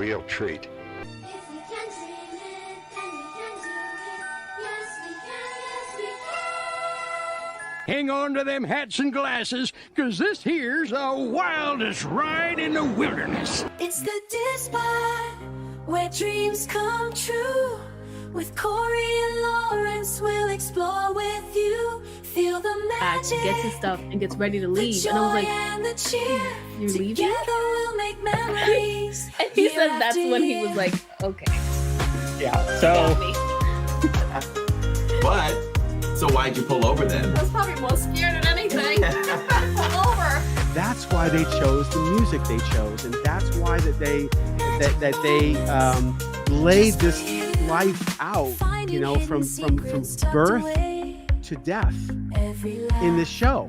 real treat. Hang on to them hats and glasses, 'cause this here's the wildest ride in the wilderness. It's the DIZPod, where dreams come true. With Corey and Lawrence, we'll explore with you. Feel the magic. Gets his stuff and gets ready to leave. And I was like, and the cheer. "You leaving?" Together we'll make memories. And he said that's when he was like, okay. Yeah, so... But, so why'd you pull over then? I was probably more scared than anything. Pull over. That's why they chose the music they chose, and that's why that they laid this life out, you know, from birth to death in this show.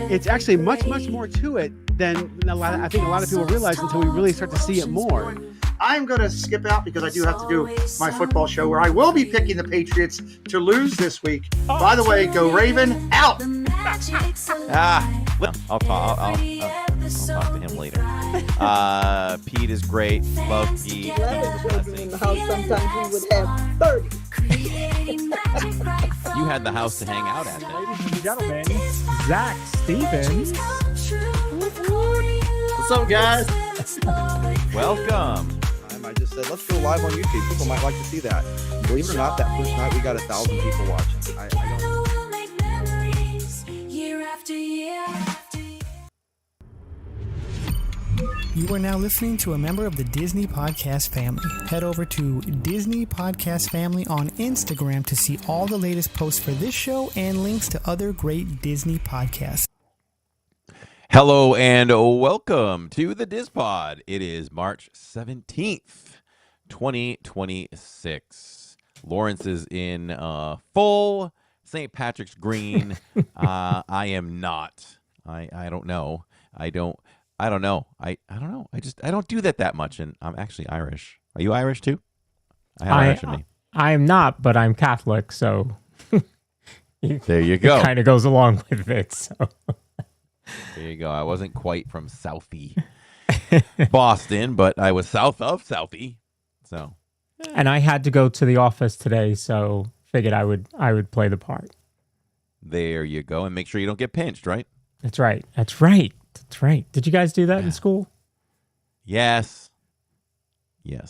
It's actually much more to it than I think a lot of people realize until we really start to see it more. I'm going to skip out because I do have to do my football show where I will be picking the Patriots to lose this week. By the way, go Raven, out! Well, I'll talk to him later. Pete is great. Love Pete. 11 children in the house. Sometimes we would have 30. You had the house to hang out at. Ladies and gentlemen, Zach Stevens. What's up, guys? Welcome. I just said, let's go live on YouTube. People might like to see that. Believe it or not, that first night we got 1,000 people watching. I don't know. You are now listening to a member of the Disney Podcast family. Head over to Disney Podcast Family on Instagram to see all the latest posts for this show and links to other great Disney podcasts. Hello and welcome to the DIZPod. It is March 17th, 2026. Lawrence is in full St. Patrick's green. I am not. I don't know. I don't know. I don't know. I don't do that much, and I'm actually Irish. Are you Irish too? I have Irish in me. I am not, but I'm Catholic, so there you go. It kind of goes along with it. So there you go. I wasn't quite from Southie Boston, but I was south of Southie. So, and I had to go to the office today, so figured I would play the part. There you go, and make sure you don't get pinched, right? That's right. Did you guys do that in school? Yes. Yeah.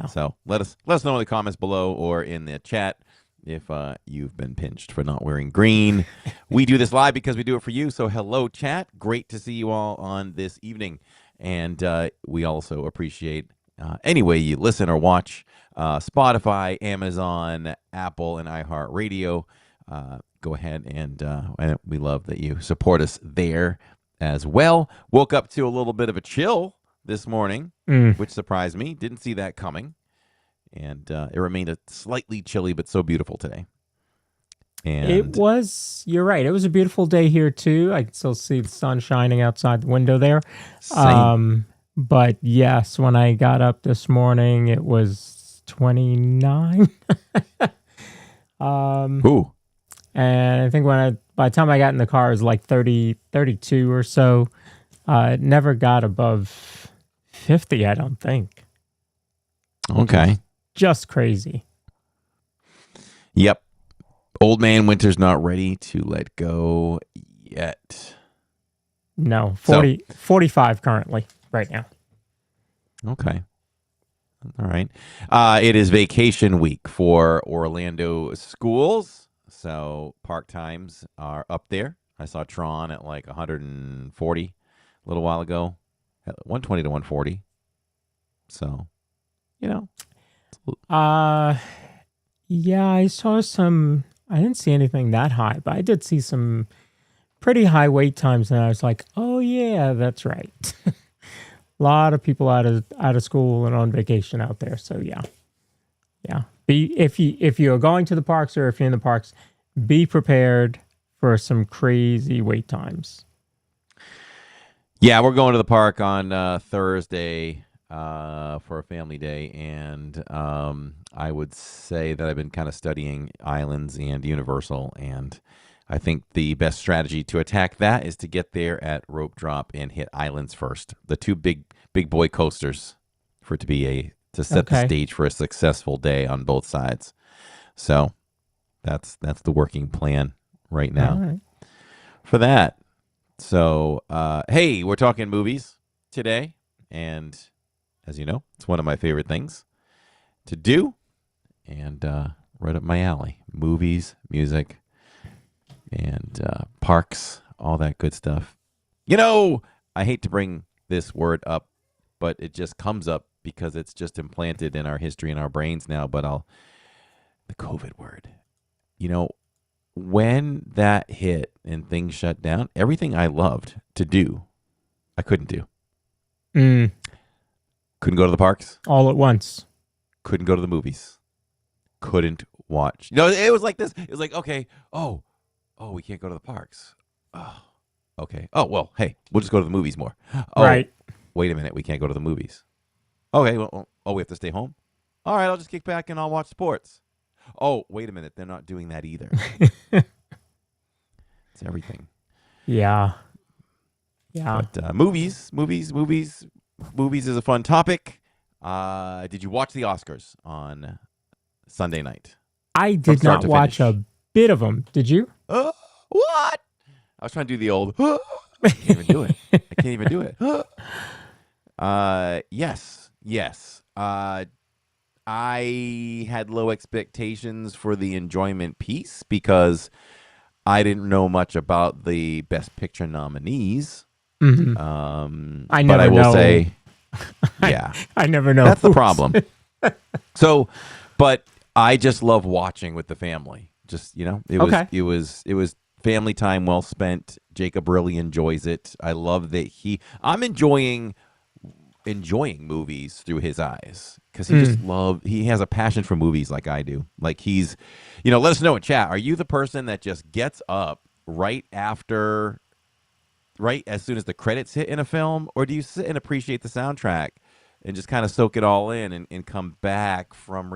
So let us know in the comments below or in the chat if you've been pinched for not wearing green. We do this live because we do it for you. So hello, chat. Great to see you all on this evening. And we also appreciate any way you listen or watch. Spotify, Amazon, Apple, and iHeartRadio. Go ahead and we love that you support us there as well. Woke up to a little bit of a chill this morning, which surprised me. Didn't see that coming. And it remained a slightly chilly, but so beautiful today. And you're right. It was a beautiful day here too. I can still see the sun shining outside the window there. Same. But yes, when I got up this morning, it was 29. Ooh. And I think by the time I got in the car, it was like 30, 32 or so. It never got above 50, I don't think. Okay. Just crazy. Yep. Old man Winter's not ready to let go yet. No, 45 currently, right now. Okay. All right. It is vacation week for Orlando schools. So park times are up there. I saw Tron at like 140 a little while ago. 120 to 140. So, you know. Yeah, I saw some. I didn't see anything that high, but I did see some pretty high wait times, and I was like, "Oh yeah, that's right." A lot of people out of school and on vacation out there. So yeah. If you're going to the parks or if you're in the parks, be prepared for some crazy wait times. Yeah, we're going to the park on Thursday for a family day, and I would say that I've been kind of studying Islands and Universal, and I think the best strategy to attack that is to get there at rope drop and hit Islands first. The two big boy coasters for it to set the stage for a successful day on both sides. So that's the working plan right now for that. So hey, we're talking movies today, and as you know, it's one of my favorite things to do, and right up my alley. Movies, music, and parks, all that good stuff. You know, I hate to bring this word up, but it just comes up because it's just implanted in our history and our brains now. But the COVID word. You know, when that hit and things shut down, everything I loved to do, I couldn't do. Couldn't go to the parks. All at once. Couldn't go to the movies. Couldn't watch. You know, it was like this. It was like, okay, oh, we can't go to the parks. Oh, okay. Oh, well, hey, we'll just go to the movies more. Oh, right. Wait a minute, we can't go to the movies. Okay, well, we have to stay home? All right, I'll just kick back and I'll watch sports. Oh, wait a minute, they're not doing that either. It's everything. Yeah. But movies is a fun topic. Did you watch the Oscars on Sunday night? I did not watch a bit of them. Did you? What? I was trying to do the old. I can't even do it. I can't even do it. Yes. I had low expectations for the enjoyment piece because I didn't know much about the Best Picture nominees. Mm-hmm. But I will say, yeah, I never know. That's the problem. So, but I just love watching with the family. Just, you know, it was family time well spent. Jacob really enjoys it. I love that I'm enjoying movies through his eyes because he has a passion for movies like I do. Like he's, you know, let us know in chat. Are you the person that just gets up right as soon as the credits hit in a film, or do you sit and appreciate the soundtrack and just kind of soak it all in and come back from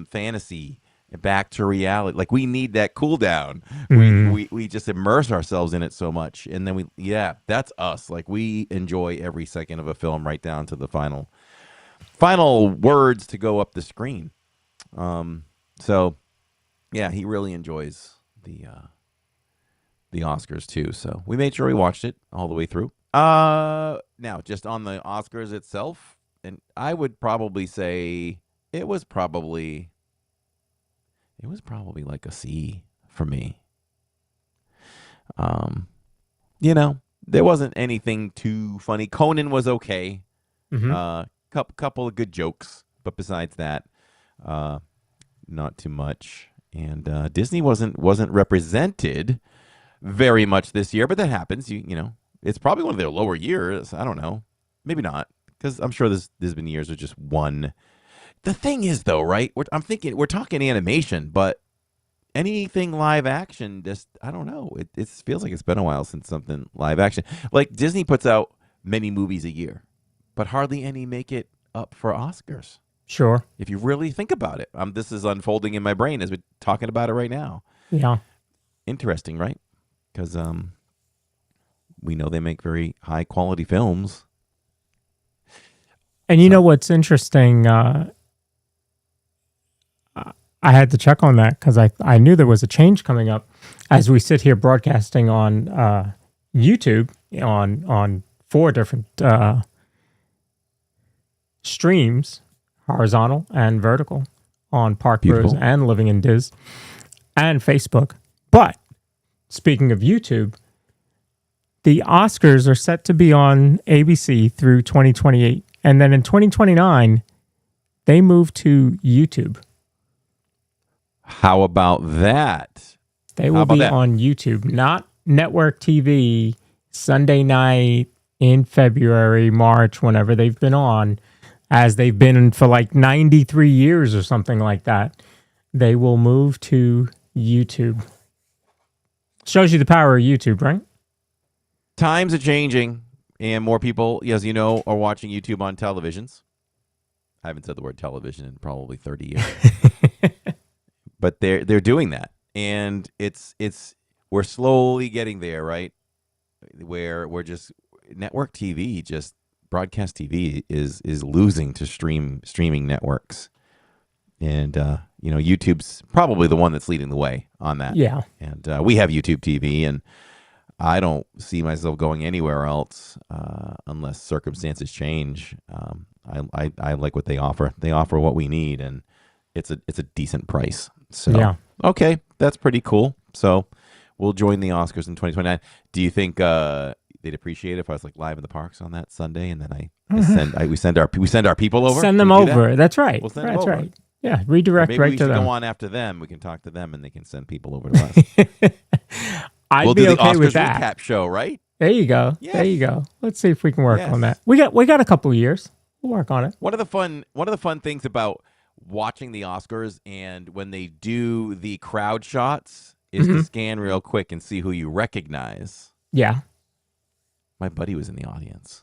fantasy back to reality? Like we need that cool down. We just immerse ourselves in it so much, and then that's us. Like we enjoy every second of a film right down to the final words to go up the screen. So yeah, he really enjoys the Oscars too. So we made sure we watched it all the way through. Now just on the Oscars itself, and I would probably say it was probably like a C for me. You know, there wasn't anything too funny. Conan was okay. Couple of good jokes, but besides that, not too much. And Disney wasn't represented very much this year, but that happens. You know, it's probably one of their lower years. I don't know, maybe not, because I'm sure there's been years with just one. The thing is, though, right? I'm thinking we're talking animation, but anything live action, just I don't know. It feels like it's been a while since something live action. Like Disney puts out many movies a year, but hardly any make it up for Oscars. Sure. If you really think about it, this is unfolding in my brain as we're talking about it right now. Yeah. Interesting, right? Because we know they make very high quality films. And you know what's interesting? I had to check on that because I knew there was a change coming up as we sit here broadcasting on YouTube on 4 different streams, horizontal and vertical, on Park Bros and Living in Diz and Facebook. But speaking of YouTube, the Oscars are set to be on ABC through 2028. And then in 2029, they move to YouTube. How about that? They will be on YouTube, not network TV, Sunday night in February, March, whenever they've been on, as they've been for like 93 years or something like that. They will move to YouTube. Shows you the power of YouTube, right? Times are changing, and more people, as you know, are watching YouTube on televisions. I haven't said the word television in probably 30 years. But they're doing that, and we're slowly getting there, right? Where we're just network TV just broadcast TV is losing to streaming networks, and YouTube's probably the one that's leading the way on that. Yeah, and we have YouTube TV, and I don't see myself going anywhere else unless circumstances change. I like what they offer. They offer what we need, and it's a decent price. So yeah. Okay, that's pretty cool. So we'll join the Oscars in 2029. Do you think they'd appreciate it if I was like live in the parks on that Sunday, and then we send our people over? Send them over. That's right. We'll send them That's over. right. Yeah, redirect maybe right we to should them. go on after them. We can talk to them, and they can send people over to us. I'd be do the okay Oscars with that. recap show, right? There you go. Yes. There you go. Let's see if we can work Yes. on that. We got a couple of years. We'll work on it. One of the fun things about watching the Oscars and when they do the crowd shots is to scan real quick and see who you recognize. Yeah. My buddy was in the audience,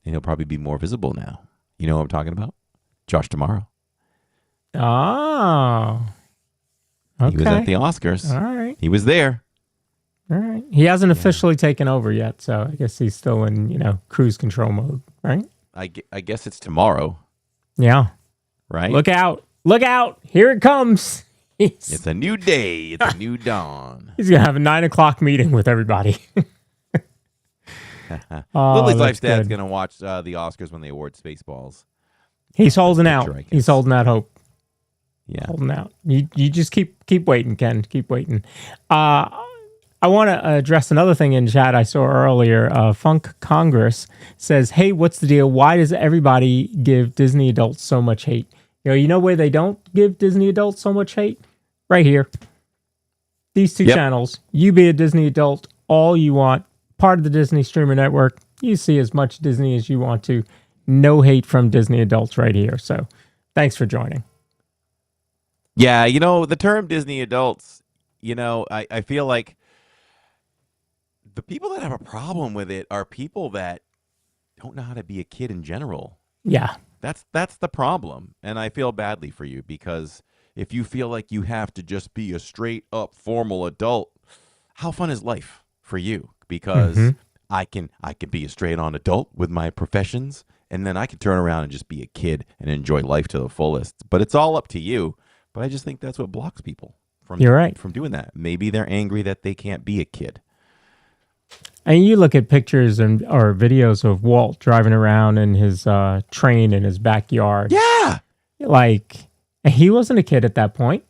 and he'll probably be more visible now. You know what I'm talking about? Josh Tomorrow. Oh. Okay. He was at the Oscars. All right. He was there. All right. He hasn't officially taken over yet, so I guess he's still in, cruise control mode, right? I guess it's tomorrow, Yeah. right? Look out. Look out. Here it comes. It's a new day. It's a new dawn. He's going to have a 9:00 meeting with everybody. Lily's that's Life's dad's good. going to watch the Oscars when they award Spaceballs. He's holding out. Picture, I guess. He's holding out hope. Yeah. Holding out. You just keep waiting, Ken. Keep waiting. I want to address another thing in chat I saw earlier. Funk Congress says, "Hey, what's the deal? Why does everybody give Disney adults so much hate? You know where they don't give Disney adults so much hate? Right here. These two channels. You be a Disney adult all you want. Part of the Disney Streamer Network. You see as much Disney as you want to. No hate from Disney adults right here. So, thanks for joining." Yeah, the term Disney adults, I feel like the people that have a problem with it are people that don't know how to be a kid in general. Yeah. That's the problem. And I feel badly for you, because if you feel like you have to just be a straight up formal adult, how fun is life for you? Because I can be a straight on adult with my professions, and then I can turn around and just be a kid and enjoy life to the fullest. But it's all up to you. But I just think that's what blocks people from You're right. from doing that. Maybe they're angry that they can't be a kid. And you look at pictures or videos of Walt driving around in his train in his backyard. Yeah. Like, he wasn't a kid at that point.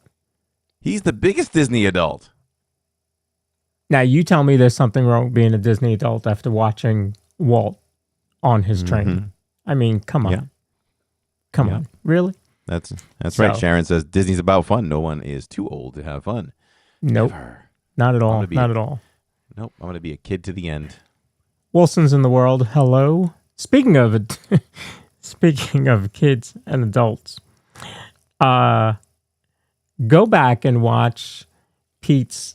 He's the biggest Disney adult. Now, you tell me there's something wrong with being a Disney adult after watching Walt on his train. I mean, come on. Yeah. Come on. Really? That's right. Sharon says Disney's about fun. No one is too old to have fun. Nope. Never. Not at all. Not at all. Nope. I'm going to be a kid to the end. Wilson's in the world. Hello. Speaking of kids and adults, go back and watch Pete's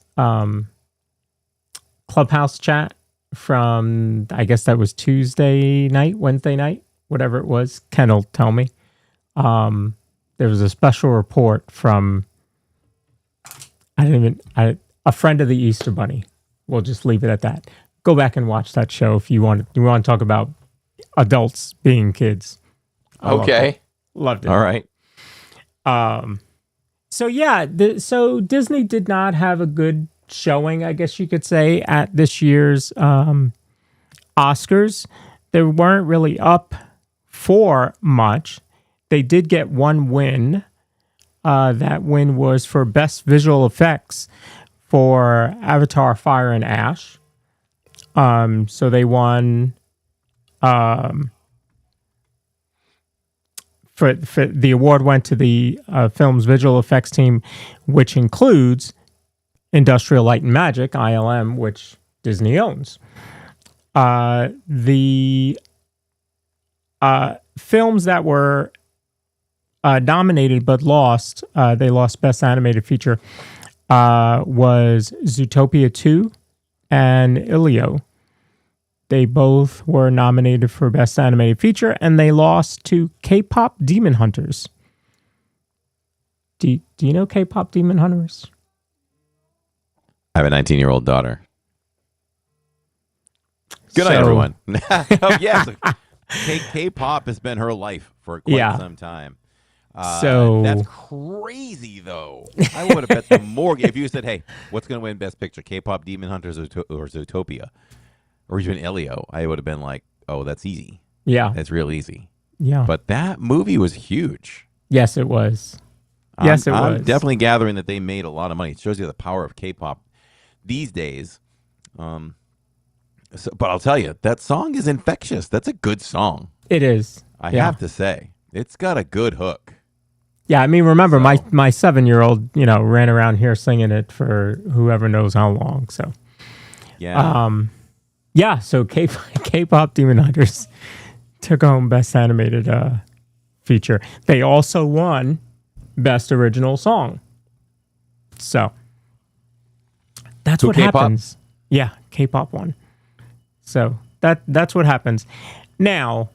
Clubhouse chat from, I guess that was Tuesday night, Wednesday night, whatever it was. Ken will tell me. There was a special report from a friend of the Easter Bunny. We'll just leave it at that. Go back and watch that show if you want to talk about adults being kids. Okay. Loved it. All right. So yeah, so Disney did not have a good showing, I guess you could say, at this year's Oscars. They weren't really up for much. They did get one win. That win was for Best Visual Effects for Avatar: Fire and Ash. So they won for the award went to the film's visual effects team, which includes Industrial Light and Magic, ILM, which Disney owns. The films that were nominated but lost, they lost Best Animated Feature, was Zootopia 2 and Ilio. They both were nominated for Best Animated Feature, and they lost to K-Pop Demon Hunters. Do you know K-Pop Demon Hunters? I have a 19-year-old daughter. Good night, everyone. Oh, yes. K-pop has been her life for quite some time. That's crazy, though. I would have bet the mortgage if you said, "Hey, what's going to win Best Picture? K-pop, Demon Hunters, or Zootopia, or even Elio?" I would have been like, "Oh, that's easy. Yeah, that's real easy." Yeah, but that movie was huge. Yes, it was. I'm definitely gathering that they made a lot of money. It shows you the power of K-pop these days. But I'll tell you, that song is infectious. That's a good song. It is. I have to say, it's got a good hook. Yeah, I mean, remember my 7-year-old, ran around here singing it for whoever knows how long. So, yeah, So K-pop Demon Hunters took home Best Animated Feature. They also won Best Original Song. So that's what happens. Yeah, K-pop won. So that's what happens. Now,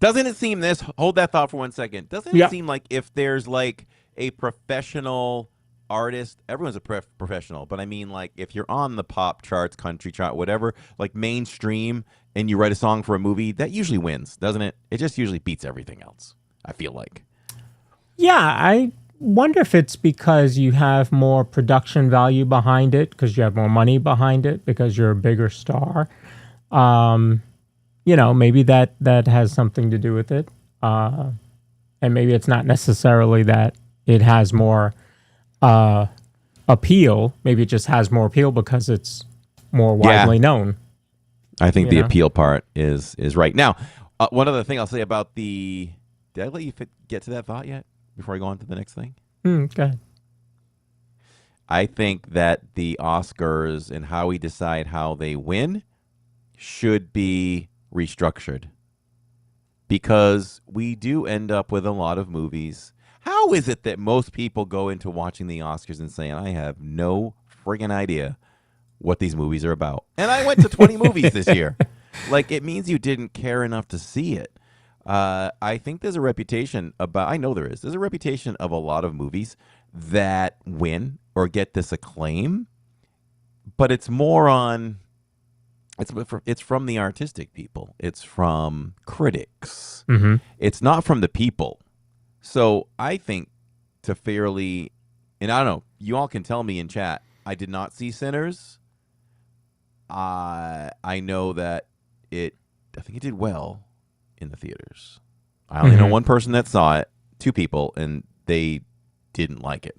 doesn't it seem hold that thought for 1 second. Doesn't it seem like if there's like a professional artist, everyone's a professional, but I mean like if you're on the pop charts, country chart, whatever, like mainstream, and you write a song for a movie, that usually wins, doesn't it? It just usually beats everything else, I feel like. Yeah, I wonder if it's because you have more production value behind it, because you have more money behind it, because you're a bigger star. Maybe that has something to do with it. And maybe it's not necessarily that it has more appeal. Maybe it just has more appeal because it's more widely known. I think the appeal part is right. Now, one other thing I'll say about did I let you get to that thought yet before I go on to the next thing? Go ahead. I think that the Oscars and how we decide how they win should be restructured, because we do end up with a lot of movies. How is it that most people go into watching the Oscars and saying, I have no friggin' idea what these movies are about? And I went to 20 movies this year. Like, it means you didn't care enough to see it. I think there's a reputation there's a reputation of a lot of movies that win or get this acclaim, but it's more on, it's from the artistic people. It's from critics. Mm-hmm. It's not from the people. So I think and I don't know, you all can tell me in chat, I did not see Sinners. I know that I think it did well in the theaters. I only know one person that saw it, 2 people, and they didn't like it.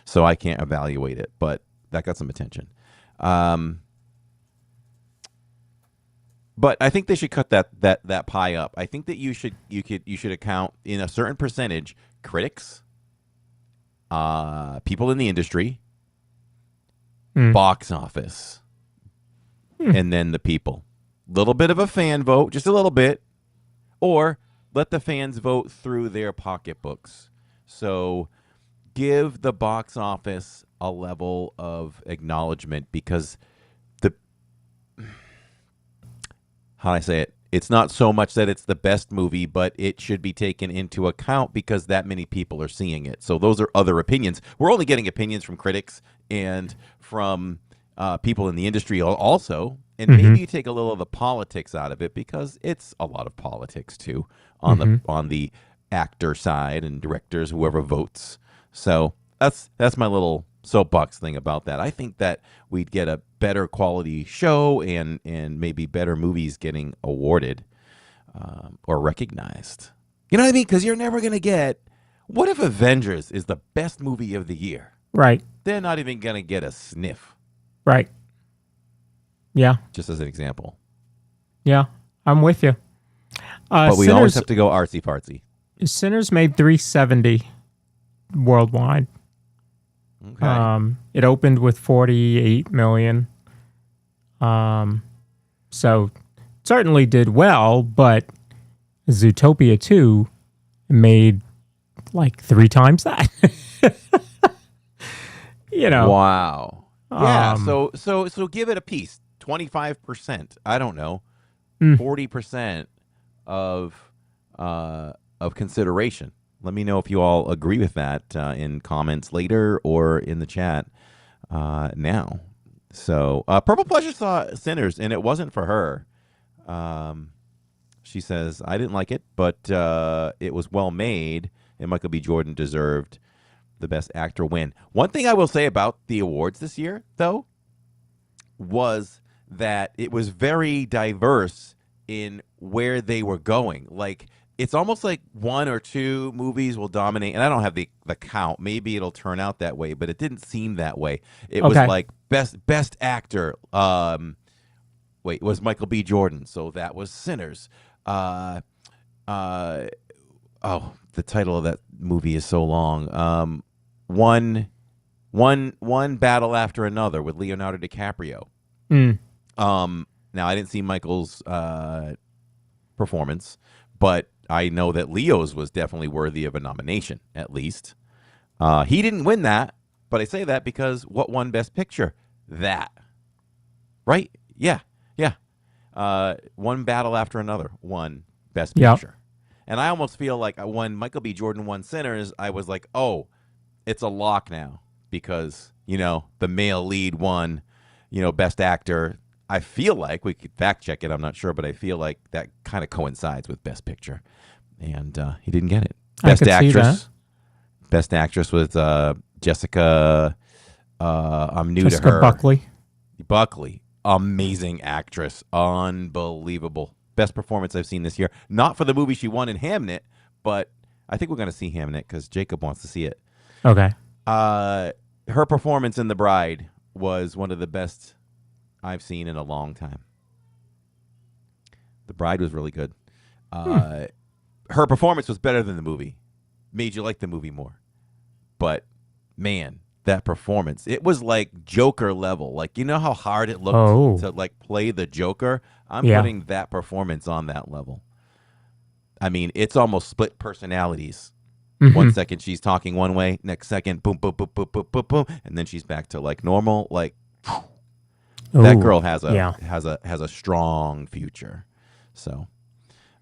So I can't evaluate it, but that got some attention. But I think they should cut that pie up. I think that you should account in a certain percentage critics, people in the industry, box office, and then the people. Little bit of a fan vote, just a little bit, or let the fans vote through their pocketbooks. So give the box office a level of acknowledgement, because how do I say it? It's not so much that it's the best movie, but it should be taken into account because that many people are seeing it. So those are other opinions. We're only getting opinions from critics and from people in the industry also. And maybe you take a little of the politics out of it, because it's a lot of politics too on the actor side and directors, whoever votes. So that's my little soapbox thing about that. I think that we'd get a better quality show and maybe better movies getting awarded or recognized. You know what I mean? Because you're never going to get, what if Avengers is the best movie of the year? Right. They're not even going to get a sniff. Right. Yeah. Just as an example. Yeah, I'm with you. But we always have to go artsy-fartsy. Sinners made $370 worldwide. Okay. It opened with 48 million. So certainly did well, but Zootopia 2 made like 3 times that. Wow. Yeah. So give it a piece. 25%. I don't know. 40% of consideration. Let me know if you all agree with that in comments later or in the chat now. So Purple Pleasure saw Sinners, and it wasn't for her. She says, I didn't like it, but it was well made, and Michael B. Jordan deserved the Best Actor win. One thing I will say about the awards this year, though, was that it was very diverse in where they were going. Like, it's almost like one or two movies will dominate, and I don't have the count. Maybe it'll turn out that way, but it didn't seem that way. It was like best actor. It was Michael B. Jordan, so that was Sinners. The title of that movie is so long. One battle after another with Leonardo DiCaprio. Now I didn't see Michael's performance, but I know that Leo's was definitely worthy of a nomination, at least. He didn't win that, but I say that because what won Best Picture? That. Right? Yeah. One battle after another won Best Picture. And I almost feel like when Michael B. Jordan won Sinners, I was like, oh, it's a lock now because, the male lead won, Best Actor. I feel like, we could fact check it, I'm not sure, but I feel like that kind of coincides with Best Picture. And he didn't get it. Best Actress. Best Actress was Jessica, I'm new Jessica to her. Buckley. Amazing actress. Unbelievable. Best performance I've seen this year. Not for the movie she won in Hamnet, but I think we're going to see Hamnet because Jacob wants to see it. Okay. Her performance in The Bride was one of the best I've seen in a long time. The Bride was really good. Her performance was better than the movie. Made you like the movie more. But, man, that performance, it was like Joker level. Like, you know how hard it looked to like play the Joker? I'm putting that performance on that level. I mean, it's almost split personalities. 1 second she's talking one way, next second boom, boom, boom, boom, boom, boom, boom, and then she's back to like normal. Like that girl has a strong future. So,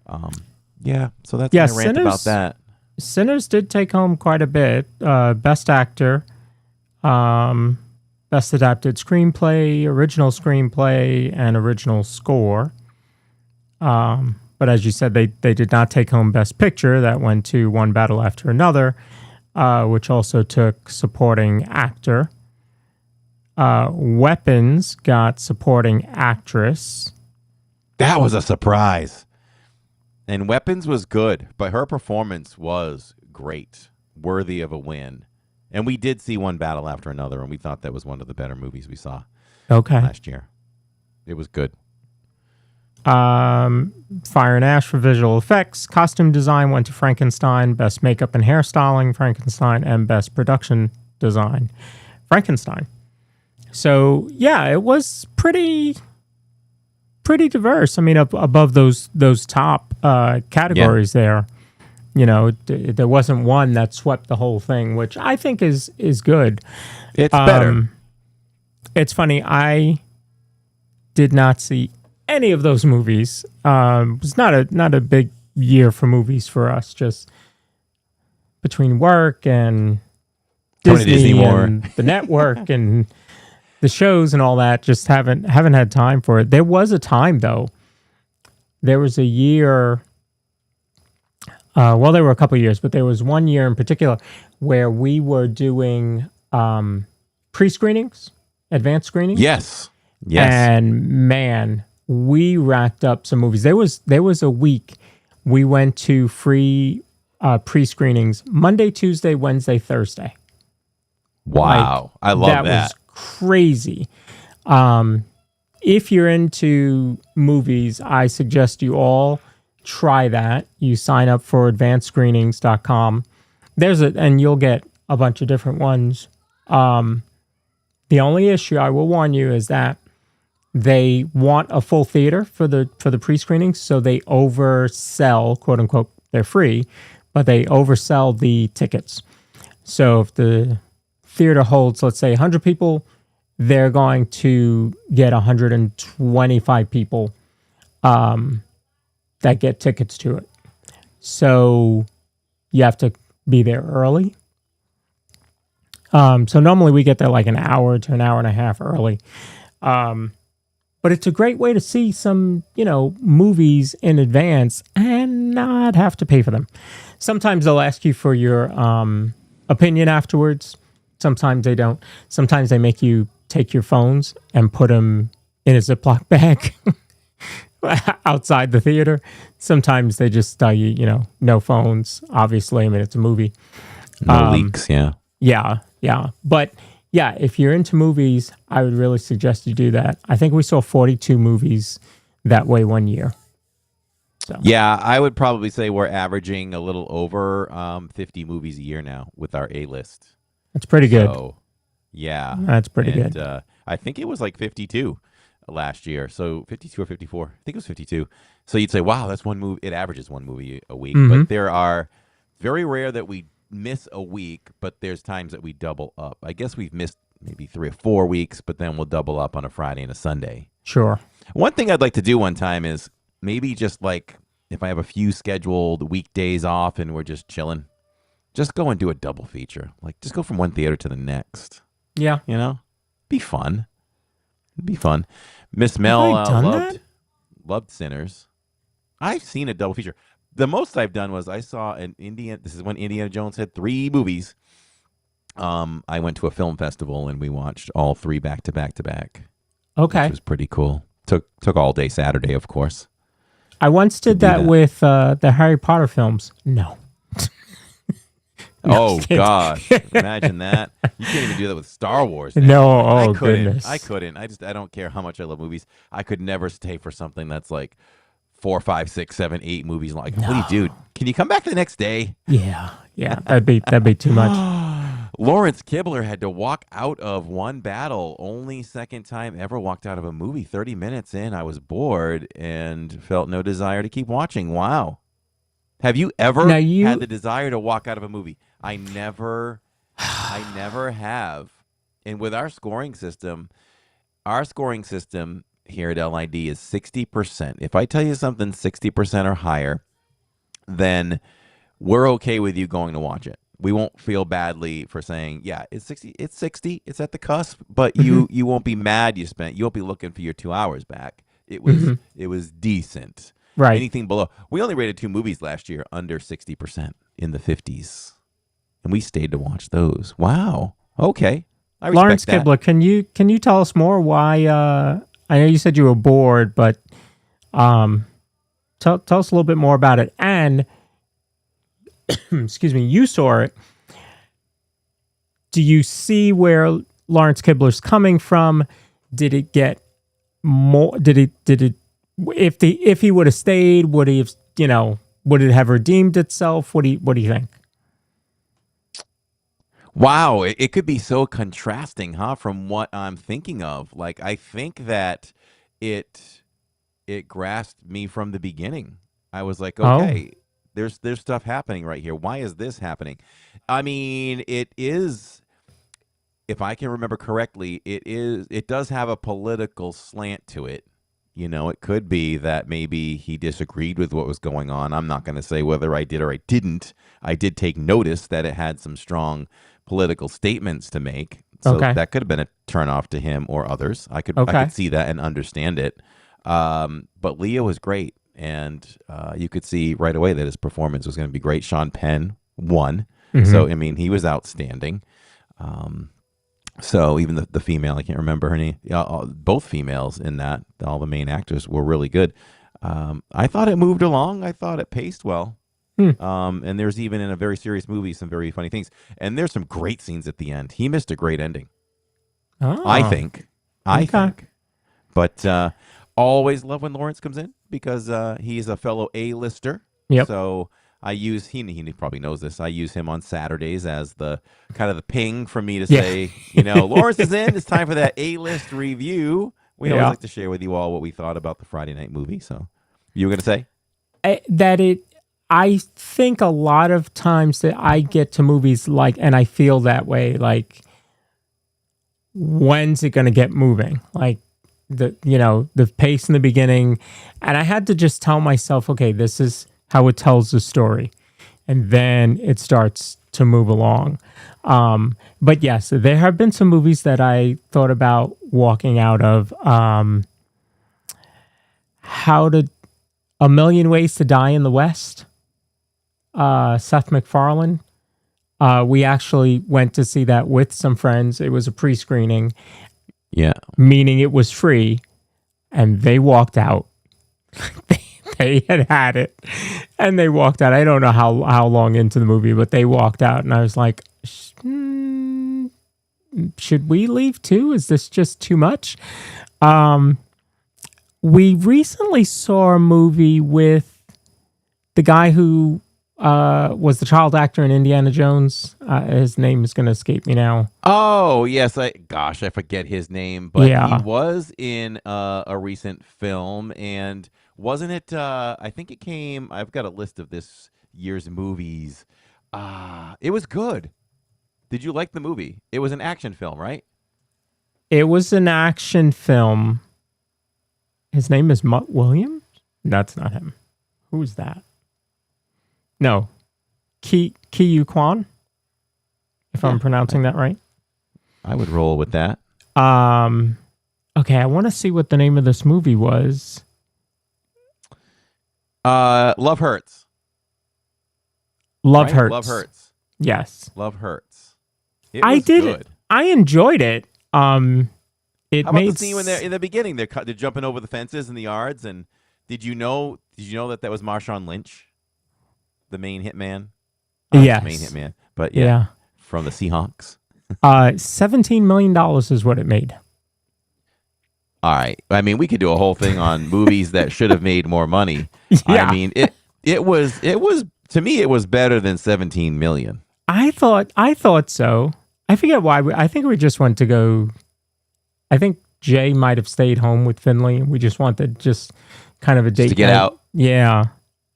so that's my rant about that. Sinners did take home quite a bit. Best Actor, Best Adapted Screenplay, Original Screenplay, and Original Score. But as you said, they did not take home Best Picture. That went to One Battle After Another, which also took Supporting Actor. Weapons got Supporting Actress. That was a surprise. And Weapons was good, but her performance was great, worthy of a win. And we did see One Battle After Another, and we thought that was one of the better movies we saw last year. It was good. Fire and Ash for visual effects. Costume design went to Frankenstein. Best makeup and hairstyling, Frankenstein. And best production design, Frankenstein. So, yeah, it was pretty diverse. I mean, above those top categories there. There wasn't one that swept the whole thing, which I think is good. It's better. It's funny. I did not see any of those movies. It was not a big year for movies for us. Just between work and Disney and the network and the shows and all that, just haven't had time for it. There was a time though. There was a year. There were a couple of years, but there was one year in particular where we were doing pre-screenings, advanced screenings. Yes. And man, we racked up some movies. There was a week we went to free pre-screenings Monday, Tuesday, Wednesday, Thursday. Wow. I love that. That was crazy. If you're into movies, I suggest you all try that. You sign up for advancedscreenings.com. And you'll get a bunch of different ones. The only issue I will warn you is that they want a full theater for the pre-screenings, so they oversell, quote unquote, they're free, but they oversell the tickets. So if the theater holds, let's say 100 people, they're going to get 125 people that get tickets to it. So you have to be there early. So normally we get there like an hour to an hour and a half early. But it's a great way to see some, movies in advance and not have to pay for them. Sometimes they'll ask you for your opinion afterwards. Sometimes they don't. Sometimes they make you take your phones and put them in a Ziploc bag outside the theater. Sometimes they just tell you, no phones. Obviously, I mean, it's a movie. No leaks, yeah. Yeah. But yeah, if you're into movies, I would really suggest you do that. I think we saw 42 movies that way one year. So. Yeah, I would probably say we're averaging a little over 50 movies a year now with our A-list. That's pretty good. So, yeah. That's pretty good. I think it was like 52 last year. So 52 or 54. I think it was 52. So you'd say, wow, that's one movie. It averages one movie a week. Mm-hmm. But there are very rare that we miss a week, but there's times that we double up. I guess we've missed maybe 3 or 4 weeks, but then we'll double up on a Friday and a Sunday. Sure. One thing I'd like to do one time is maybe just like if I have a few scheduled weekdays off and we're just chilling, just go and do a double feature. Like just go from one theater to the next. Yeah. Be fun. It'd be fun. Miss Mel loved Sinners. I've seen a double feature. The most I've done was I saw this is when Indiana Jones had 3 movies. I went to a film festival and we watched all 3 back to back to back. Okay. Which was pretty cool. Took all day Saturday, of course. I once did that with the Harry Potter films. No. Oh, God. Imagine that. You can't even do that with Star Wars. Now. No, goodness. goodness. I couldn't. I don't care how much I love movies. I could never stay for something that's like 4, 5, 6, 7, 8 movies. Like, what do you do? Can you come back the next day? Yeah. That'd be too much. Lawrence Kibler had to walk out of one battle. Only second time ever walked out of a movie. 30 minutes in, I was bored and felt no desire to keep watching. Wow. Have you ever had the desire to walk out of a movie? I never have. And with our scoring system here at LID is 60%. If I tell you something 60% or higher, then we're okay with you going to watch it. We won't feel badly for saying, yeah, it's 60. It's 60. It's at the cusp, but you won't be mad you won't be looking for your 2 hours back. It was decent. Right. Anything below. We only rated 2 movies last year under 60% in the 50s. And we stayed to watch those. Wow. Okay. I respect Lawrence that. Kibler, can you tell us more why I know you said you were bored, but tell us a little bit more about it. And excuse me, you saw it. Do you see where Lawrence Kibler's coming from? Did it get more? Did it? If he would have stayed, would he have? Would it have redeemed itself? What do you think? Wow, it could be so contrasting, huh? From what I'm thinking of. Like I think that it grasped me from the beginning. I was like, okay. There's stuff happening right here. Why is this happening? I mean, it is, if I can remember correctly, it does have a political slant to it. It could be that maybe he disagreed with what was going on. I'm not going to say whether I did or I didn't. I did take notice that it had some strong political statements to make. So that could have been a turnoff to him or others. I could see that and understand it. But Leo was great. And you could see right away that his performance was going to be great. Sean Penn won. Mm-hmm. So, I mean, he was outstanding. So even the female, I can't remember her name. Both females in that, all the main actors were really good. I thought it moved along. I thought it paced well. And there's even in a very serious movie some very funny things. And there's some great scenes at the end. He missed a great ending. I think. But always love when Lawrence comes in because he's a fellow A-lister. Yep. So I use he probably knows this. I use him on Saturdays as the kind of the ping for me to say, Lawrence is in. It's time for that A-list review. We always like to share with you all what we thought about the Friday night movie. So you were going to say I think a lot of times that I get to movies and I feel that way, like, when's it going to get moving? Like the pace in the beginning. And I had to just tell myself, okay, this is how it tells the story. and then it starts to move along. But yes, there have been some movies that I thought about walking out of. A Million Ways to Die in the West. Seth MacFarlane. We actually went to see that with some friends. It was a pre-screening. Yeah. Meaning it was free, and they walked out. They had it, and they walked out. I don't know how long into the movie, but they walked out, and I was like, should we leave too? Is this just too much? We recently saw a movie with the guy who was the child actor in Indiana Jones. His name is going to escape me now. Oh, yes. I forget his name, but Yeah. he was in a recent film, and wasn't it, I think it came, I've got a list of this year's movies. It was good. Did you like the movie? It was an action film, right? It was an action film. His name is Mutt Williams? That's not him. Who's that? No. Ki-Yu Kwan? If I'm pronouncing that right. I would roll with that. Okay, I want to see what the name of this movie was. Love Hurts. Love Right? Hurts. Love Hurts. Yes. Love Hurts. I did it. I enjoyed it. It How about made the scene when they're in the beginning? They're jumping over the fences in the yards, and did you know that was Marshawn Lynch, the main hitman? Yes. Main hitman, but Yeah. from the Seahawks. $17 million is what it made. All right. I mean, we could do a whole thing on movies that should have made more money. Yeah. I mean, it was to me it was better than 17 million. I thought so. I forget why. I think we just went to go. I think Jay might have stayed home with Finley, and we just wanted kind of a date to get night. out. Yeah.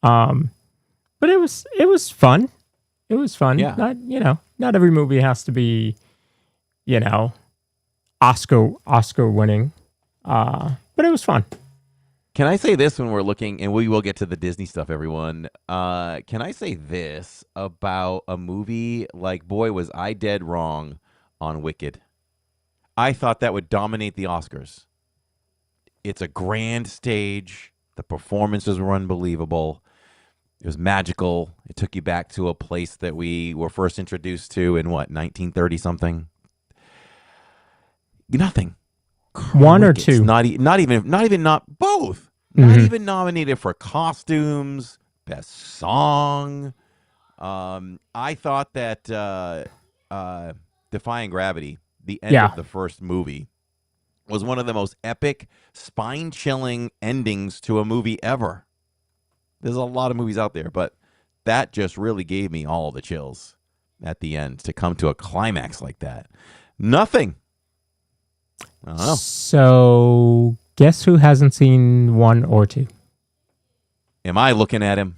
But it was fun. It was fun. Yeah. Not every movie has to be, Oscar winning. But it was fun. Can I say this when we're looking, and we will get to the Disney stuff, everyone? Can I say this about a movie like, boy, was I dead wrong on Wicked. I thought that would dominate the Oscars. It's a grand stage. The performances were unbelievable. It was magical. It took you back to a place that we were first introduced to in 1930-something? Nothing. One or Crickets. two. Not even both. Mm-hmm. Not even nominated for costumes, best song. I thought that Defying Gravity, the end of the first movie, was one of the most epic, spine-chilling endings to a movie ever. There's a lot of movies out there, but that just really gave me all the chills at the end to come to a climax like that. Nothing. I don't know. So, guess who hasn't seen 1 or 2? Am I looking at him?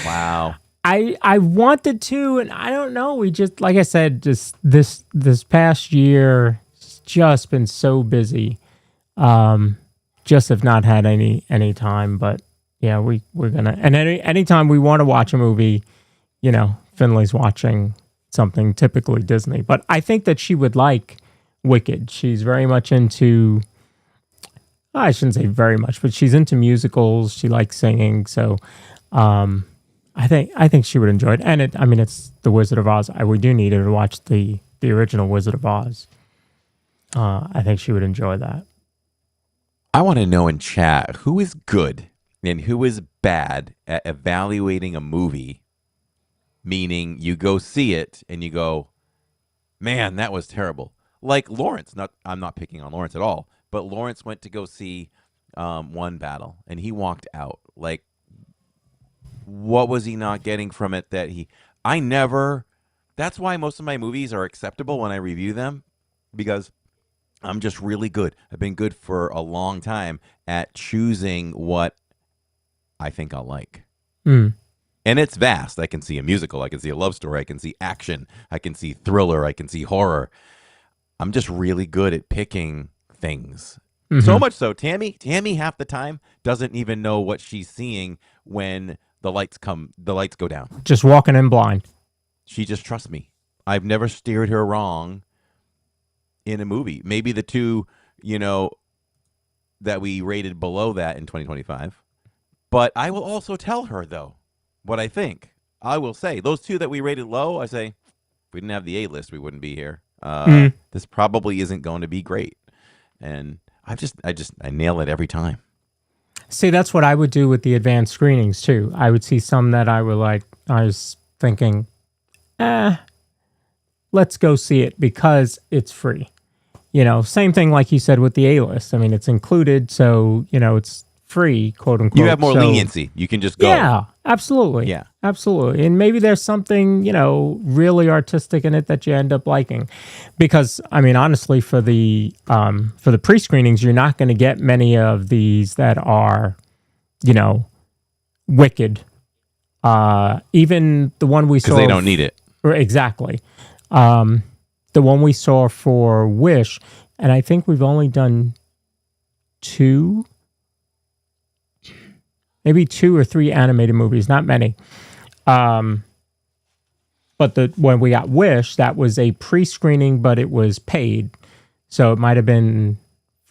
Wow. I wanted to, and I don't know. We just, like I said, just this past year, it's just been so busy. Just have not had any time. But yeah, we're gonna. And anytime we want to watch a movie, Finley's watching something, typically Disney. But I think that she would like Wicked. She's very much into. I shouldn't say very much, but she's into musicals. She likes singing, so. I think she would enjoy it, and it's The Wizard of Oz. We do need her to watch the original Wizard of Oz. I think she would enjoy that. I want to know in chat who is good and who is bad at evaluating a movie. Meaning, you go see it and you go, "Man, that was terrible." Like Lawrence. I'm not picking on Lawrence at all, but Lawrence went to go see One Battle, and he walked out like. What was he not getting from it that's why most of my movies are acceptable when I review them, because I'm just really good. I've been good for a long time at choosing what I think I'll like. And it's vast. I can see a musical. I can see a love story. I can see action. I can see thriller. I can see horror. I'm just really good at picking things. So much so, Tammy half the time doesn't even know what she's seeing when the lights go down. Just walking in blind. She just trusts me. I've never steered her wrong in a movie. Maybe the two, that we rated below that in 2025. But I will also tell her, though, what I think. I will say, those two that we rated low, I say, if we didn't have the A-list, we wouldn't be here. This probably isn't going to be great. And I nail it every time. See, that's what I would do with the advanced screenings, too. I would see some that I was thinking, let's go see it because it's free. Same thing like you said with the A-list. I mean, it's included, so, it's free, quote unquote. You have more leniency. You can just go. Yeah, absolutely. Yeah. Absolutely. And maybe there's something, really artistic in it that you end up liking. Because, I mean, honestly, for the pre-screenings, you're not going to get many of these that are, wicked. Even the one we saw. Because they don't need it. Exactly. The one we saw for Wish, and I think we've only done maybe 2 or 3 animated movies, not many. But when we got Wish, that was a pre-screening, but it was paid. So it might have been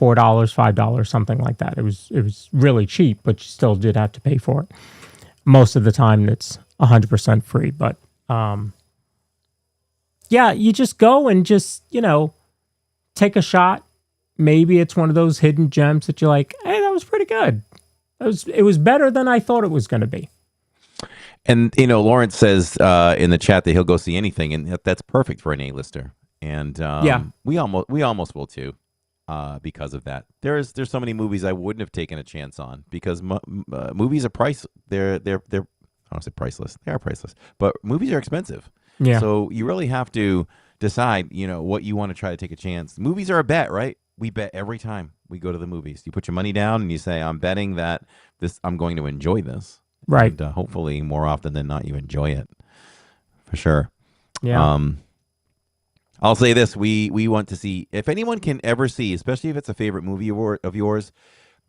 $4, $5, something like that. It was really cheap, but you still did have to pay for it. Most of the time, it's 100% free. But yeah, you just go and just, take a shot. Maybe it's one of those hidden gems that you're like, hey, that was pretty good. It was better than I thought it was going to be. And, Lawrence says in the chat that he'll go see anything, and that's perfect for an A-lister. And we almost will too, because of that. There's so many movies I wouldn't have taken a chance on because movies are they're I don't say priceless. They are priceless, but movies are expensive. Yeah. So you really have to decide, what you want to try to take a chance. Movies are a bet, right? We bet every time we go to the movies. You put your money down and you say, I'm betting that I'm going to enjoy this. Right. And hopefully more often than not, you enjoy it for sure. Yeah. I'll say this. We want to see, if anyone can ever see, especially if it's a favorite movie of yours,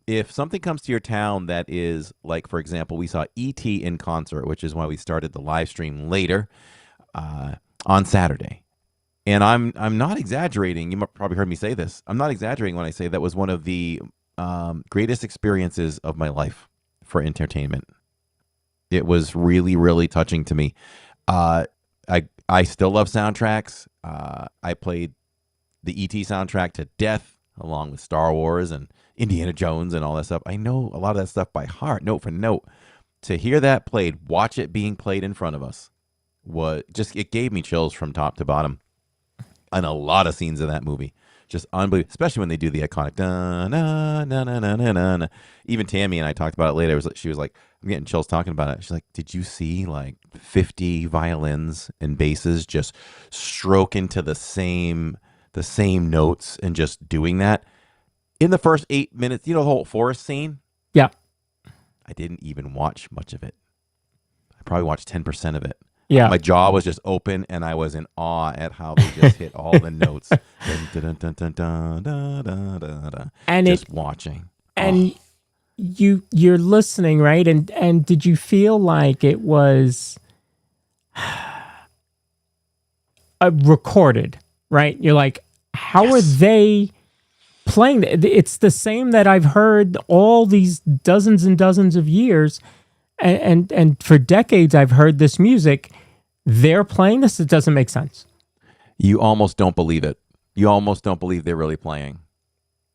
if something comes to your town that is like, for example, we saw E.T. in concert, which is why we started the live stream later on Saturday. And I'm not exaggerating. You probably heard me say this. I'm not exaggerating when I say that was one of the greatest experiences of my life for entertainment. It was really, really touching to me. I still love soundtracks. I played the E.T. soundtrack to death, along with Star Wars and Indiana Jones and all that stuff. I know a lot of that stuff by heart, note for note. To hear that played, watch it being played in front of us, it gave me chills from top to bottom. And a lot of scenes in that movie, just unbelievable, especially when they do the iconic da na na na na na na. Even Tammy and I talked about it later. She was like, I'm getting chills talking about it. She's like, did you see like 50 violins and basses just stroke into the same notes and just doing that in the first 8 minutes? The whole forest scene. Yeah, I didn't even watch much of it. I probably watched 10% of it. Yeah. My jaw was just open, and I was in awe at how they just hit all the notes. And just watching. And you're listening, right? And did you feel like it was recorded, right? You're like, how are they playing? It's the same that I've heard all these dozens and dozens of years. And for decades, I've heard this music. They're playing this. It doesn't make sense. You almost don't believe it. You almost don't believe they're really playing.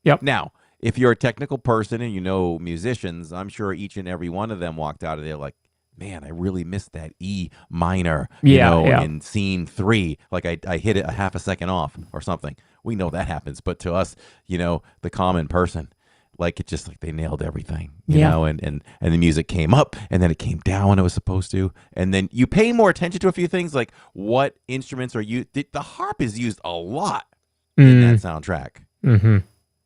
Yep. Now, if you're a technical person and you know musicians, I'm sure each and every one of them walked out of there like, man, I really missed that E minor, in scene 3. Like I hit it a half a second off or something. We know that happens. But to us, the common person, like it's just like they nailed everything, you know, and the music came up and then it came down when it was supposed to. And then you pay more attention to a few things like what instruments are used. The harp is used a lot in that soundtrack. Mm-hmm.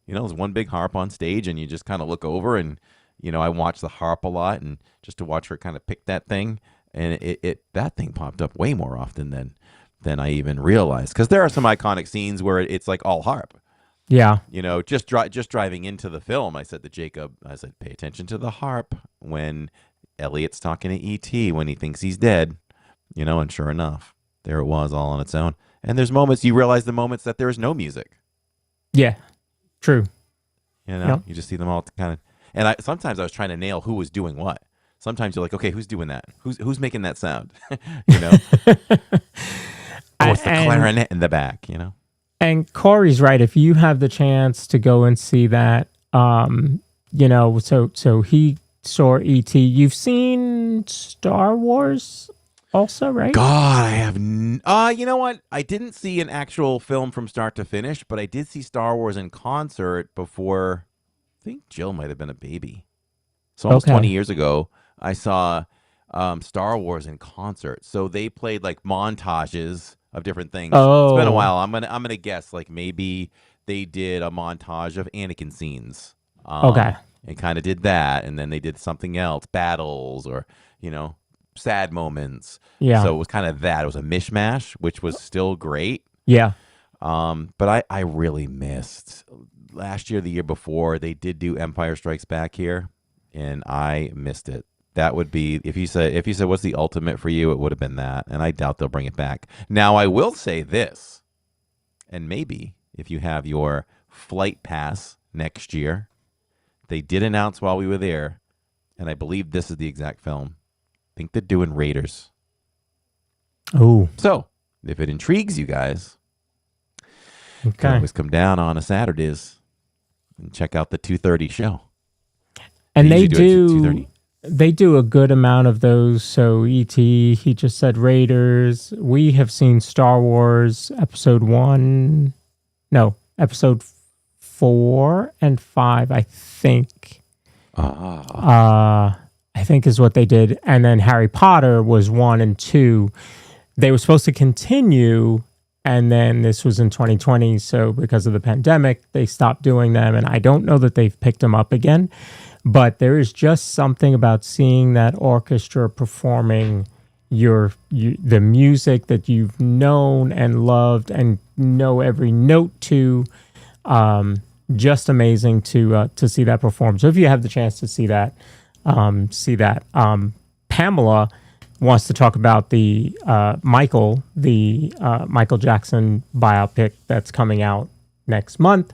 There's one big harp on stage and you just kind of look over and, I watch the harp a lot and just to watch her kind of pick that thing. And that thing popped up way more often than I even realized. Because there are some iconic scenes where it's like all harp. Yeah. Just driving into the film, I said to Jacob, pay attention to the harp when Elliot's talking to E.T. when he thinks he's dead, and sure enough, there it was all on its own. And there's moments you realize the moments that there is no music. Yeah, true. You just see them all kind of. And sometimes I was trying to nail who was doing what. Sometimes you're like, okay, who's doing that? Who's making that sound? Oh, it's the clarinet in the back, And Corey's right. If you have the chance to go and see that, so he saw E.T. You've seen Star Wars also, right? God, I have. You know what? I didn't see an actual film from start to finish, but I did see Star Wars in concert before. I think Jill might have been a baby. So almost 20 years ago, I saw Star Wars in concert. So they played like montages of different things. Oh. It's been a while. I'm gonna guess like maybe they did a montage of Anakin scenes. Okay. And kind of did that, and then they did something else, battles or sad moments. Yeah. So it was kind of that. It was a mishmash, which was still great. Yeah. But I really missed last year, the year before, they did do Empire Strikes Back here, and I missed it. That would be if you said what's the ultimate for you, it would have been that, and I doubt they'll bring it back. Now I will say this, and maybe if you have your flight pass next year, they did announce while we were there, and I believe this is the exact film. I think they're doing Raiders. Oh, so if it intrigues you guys, you okay, can always come down on a Saturdays and check out the 2:30 show. And they do a good amount of those. So E.T., he just said Raiders. We have seen Star Wars episode 4 and 5, I think. I think is what they did. And then Harry Potter was 1 and 2. They were supposed to continue, and then this was in 2020. So because of the pandemic, they stopped doing them. And I don't know that they've picked them up again. But there is just something about seeing that orchestra performing the music that you've known and loved and know every note to. Just amazing to see that perform. So if you have the chance to see that, see that. Pamela wants to talk about the Michael Jackson biopic that's coming out next month.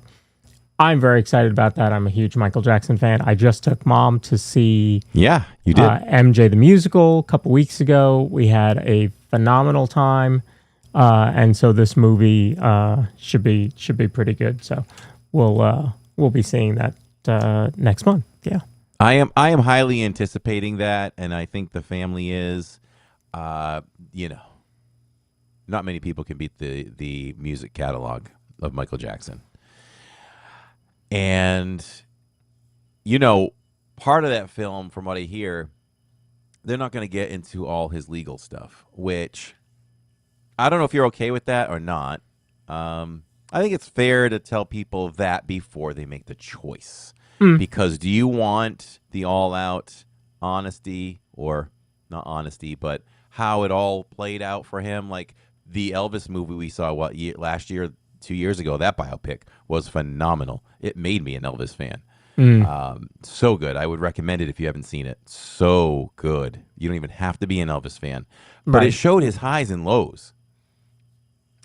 I'm very excited about that. I'm a huge Michael Jackson fan. I just took Mom to see you did MJ the Musical a couple weeks ago. We had a phenomenal time. And so this movie should be pretty good. So we'll be seeing that next month. Yeah. I am highly anticipating that, and I think the family is not many people can beat the music catalog of Michael Jackson. And part of that film, from what I hear, they're not going to get into all his legal stuff, which I don't know if you're okay with that or not. I think it's fair to tell people that before they make the choice. Because do you want the all-out honesty, or not honesty, but how it all played out for him? Like the Elvis movie we saw, last year, 2 years ago, that biopic was phenomenal. It made me an Elvis fan. So good. I would recommend it if you haven't seen it. So good. You don't even have to be an Elvis fan. But It showed his highs and lows.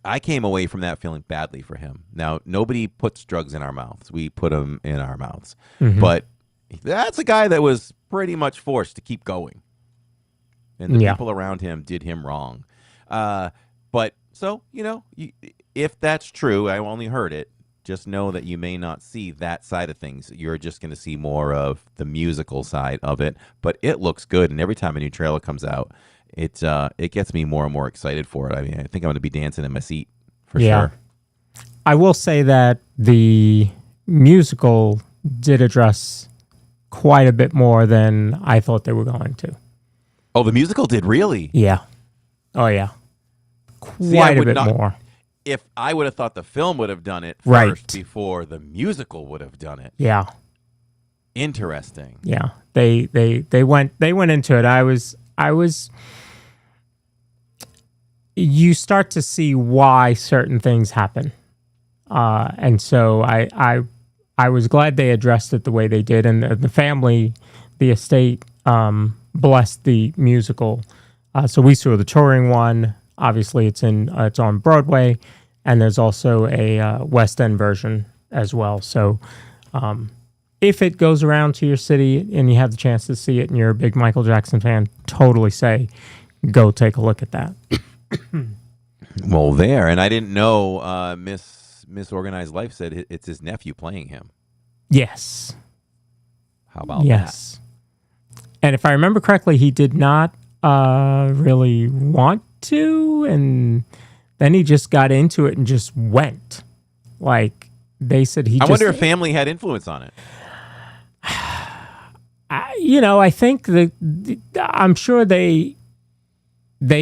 I came away from that feeling badly for him. Now, nobody puts drugs in our mouths. We put them in our mouths. Mm-hmm. But that's a guy that was pretty much forced to keep going. And the people around him did him wrong. But so, if that's true, I only heard it. Just know that you may not see that side of things. You're just going to see more of the musical side of it. But it looks good. And every time a new trailer comes out, it gets me more and more excited for it. I mean, I think I'm going to be dancing in my seat for sure. I will say that the musical did address quite a bit more than I thought they were going to. Oh, the musical did really? Yeah. Oh, yeah. Quite a bit more. If I would have thought the film would have done it first before the musical would have done it. Yeah. Interesting. Yeah. They went into it. I was you start to see why certain things happen. And so I was glad they addressed it the way they did, and the family, the estate blessed the musical. So we saw the touring one. Obviously, it's on Broadway, and there's also a West End version as well. So if it goes around to your city and you have the chance to see it and you're a big Michael Jackson fan, totally say, go take a look at that. Well, there. And I didn't know Miss Organized Life said it's his nephew playing him. Yes. How about yes. And if I remember correctly, he did not really want to, and then he just got into it and just went. Like, they said I wonder if family had influence on it. I think I'm sure they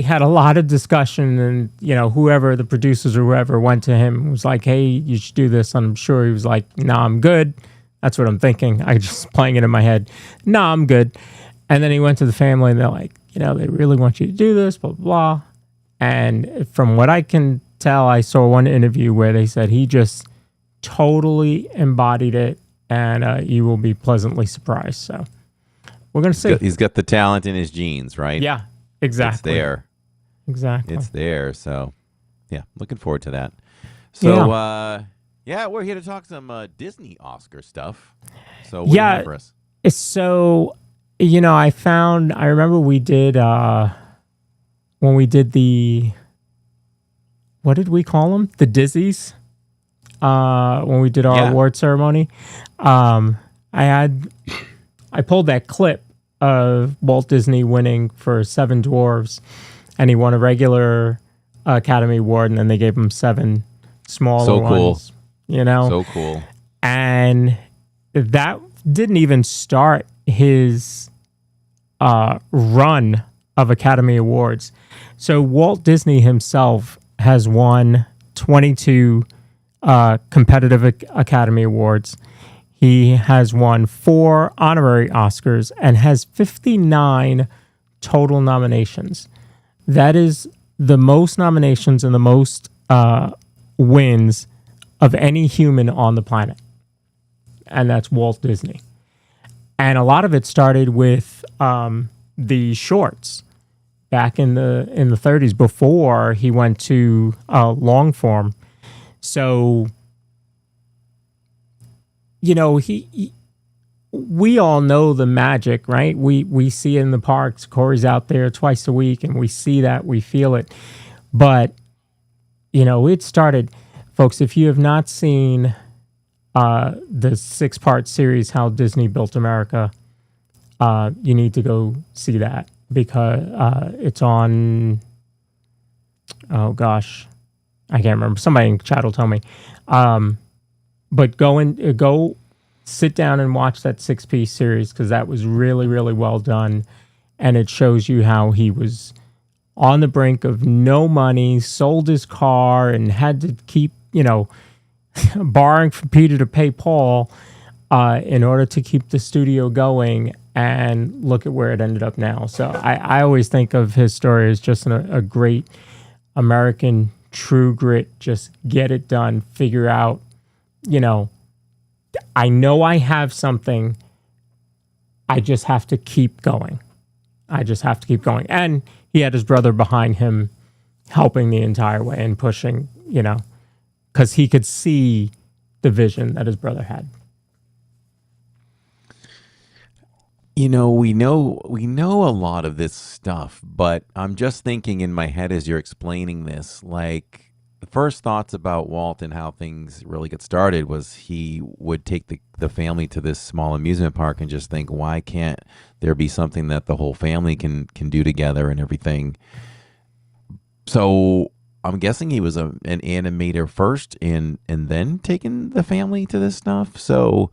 had a lot of discussion, and whoever the producers or whoever went to him and was like, "Hey, you should do this." And I'm sure he was like, "No, I'm good." That's what I'm thinking. I just playing it in my head. No, I'm good. And then he went to the family, and they're like, they really want you to do this, blah, blah, blah. And from what I can tell, I saw one interview where they said he just totally embodied it, and you will be pleasantly surprised. So we're going to see. He's got the talent in his genes, right? Yeah, exactly. It's there. Exactly. It's there. So, yeah, looking forward to that. So, we're here to talk some Disney Oscar stuff. So, what do you have for us? So, I remember we did, when we did what did we call them? The Dizzies? When we did our award ceremony. I pulled that clip of Walt Disney winning for Seven Dwarves, and he won a regular Academy Award, and then they gave him 7 smaller ones. So cool. And that didn't even start his run of Academy Awards. So Walt Disney himself has won 22 competitive Academy Awards. He has won 4 honorary Oscars and has 59 total nominations. That is the most nominations and the most wins of any human on the planet. And that's Walt Disney. And a lot of it started with the shorts back in the 30s before he went to long form. So, we all know the magic, right? We see it in the parks. Corey's out there twice a week, and we see that, we feel it. But, it started, folks, if you have not seen the 6-part series, How Disney Built America, you need to go see that, because it's on, oh gosh, I can't remember. Somebody in chat will tell me. But go sit down and watch that 6-piece series, because that was really, really well done. And it shows you how he was on the brink of no money, sold his car, and had to keep, borrowing from Peter to pay Paul in order to keep the studio going. And look at where it ended up now. So I always think of his story as just a great American true grit. Just get it done, figure out, I know I have something. I just have to keep going. And he had his brother behind him helping the entire way and pushing, because he could see the vision that his brother had. We know a lot of this stuff, but I'm just thinking in my head as you're explaining this, like, the first thoughts about Walt and how things really get started was he would take the family to this small amusement park and just think, why can't there be something that the whole family can do together and everything? So I'm guessing he was an animator first and then taking the family to this stuff. So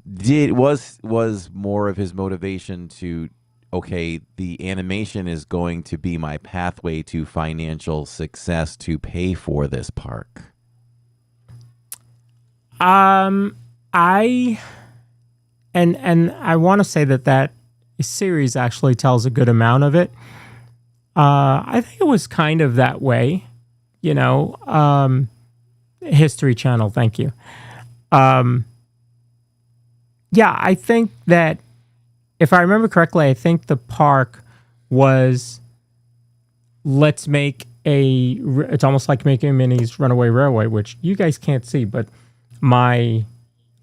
was more of his motivation to, okay, the animation is going to be my pathway to financial success to pay for this park? I want to say that series actually tells a good amount of it. I think it was kind of that way, History Channel, thank you. Yeah, I think that if I remember correctly, I think the park was, let's make it's almost like making Minnie's Runaway Railway, which you guys can't see, but my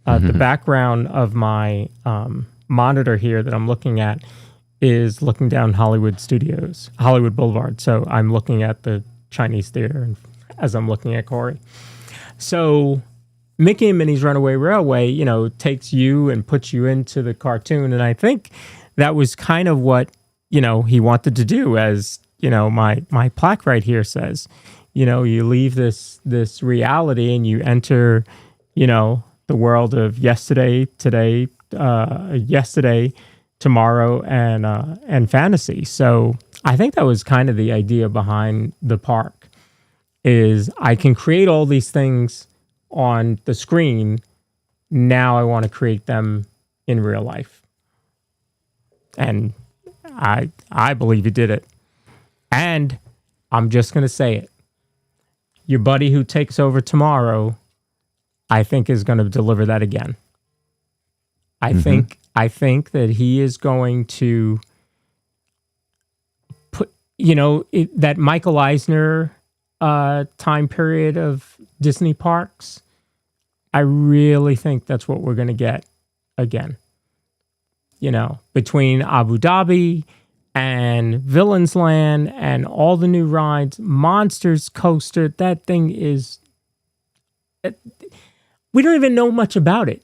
the background of my monitor here that I'm looking at is looking down Hollywood Boulevard. So I'm looking at the Chinese theater as I'm looking at Corey. So Mickey and Minnie's Runaway Railway, you know, takes you and puts you into the cartoon. And I think that was kind of what, you know, he wanted to do, as, you know, my plaque right here says. You know, you leave this reality and you enter, you know, the world of yesterday, today, tomorrow, and fantasy. So I think that was kind of the idea behind the park, is I can create all these things on the screen. Now I want to create them in real life. And I believe he did it. And I'm just going to say it. Your buddy who takes over tomorrow, I think, is going to deliver that again. I think that he is going to put, you know, that Michael Eisner time period of Disney parks. I really think that's what we're going to get again. You know, between Abu Dhabi and Villains Land and all the new rides, Monsters Coaster, that thing is... We don't even know much about it,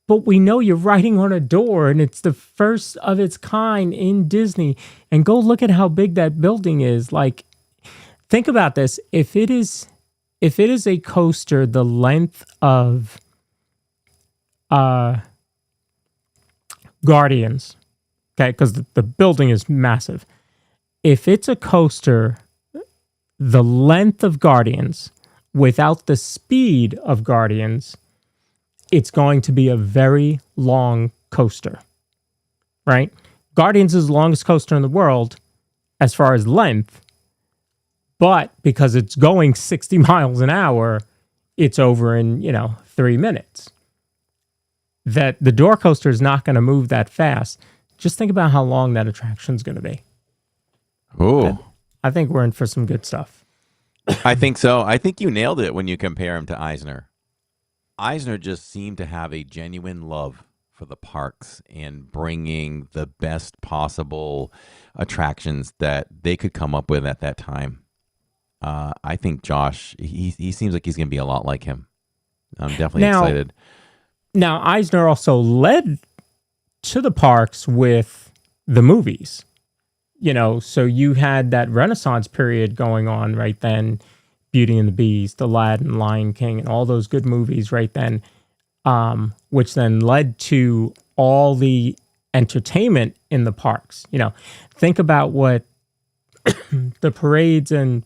but we know you're riding on a door and it's the first of its kind in Disney. And go look at how big that building is. Like, think about this. If it is a coaster the length of Guardians, okay, because the building is massive. If it's a coaster the length of Guardians without the speed of Guardians, it's going to be a very long coaster, right? Guardians is the longest coaster in the world as far as length, but because it's going 60 miles an hour, it's over in, 3 minutes. That the door coaster is not going to move that fast. Just think about how long that attraction is going to be. Oh, I think we're in for some good stuff. I think so. I think you nailed it when you compare him to Eisner. Eisner just seemed to have a genuine love for the parks and bringing the best possible attractions that they could come up with at that time. I think Josh, he seems like he's going to be a lot like him. I'm definitely excited. Now, Eisner also led to the parks with the movies. So you had that Renaissance period going on right then, Beauty and the Beast, Aladdin, Lion King, and all those good movies right then, which then led to all the entertainment in the parks. Think about what the parades and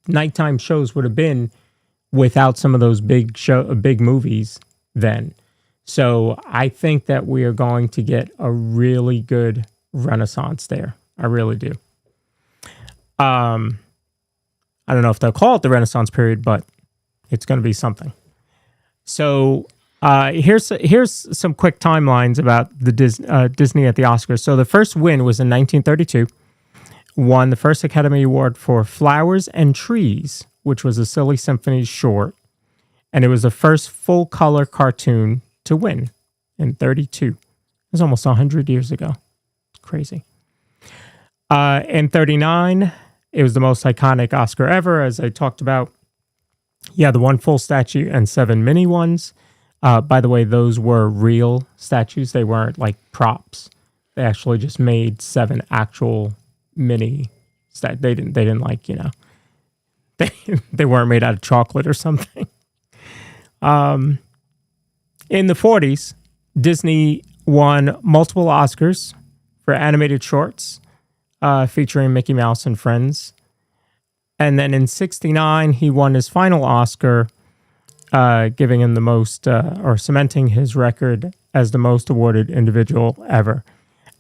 nighttime shows would have been without some of those big movies then. So I think that we are going to get a really good renaissance there. I really do. I don't know if they'll call it the Renaissance period, but it's going to be something. So here's some quick timelines about the Disney at the Oscars. So the first win was in 1932. Won the first Academy Award for Flowers and Trees, which was a Silly Symphonies short. And it was the first full-color cartoon to win in 32. It was almost 100 years ago. It's crazy. In 39, it was the most iconic Oscar ever, as I talked about. Yeah, the one full statue and 7 mini ones. By the way, those were real statues. They weren't like props. They actually just made 7 actual mini statues. They didn't like, they weren't made out of chocolate or something. In the 40s, Disney won multiple Oscars for animated shorts featuring Mickey Mouse and Friends. And then in 69, he won his final Oscar, giving him the most, or cementing his record as the most awarded individual ever.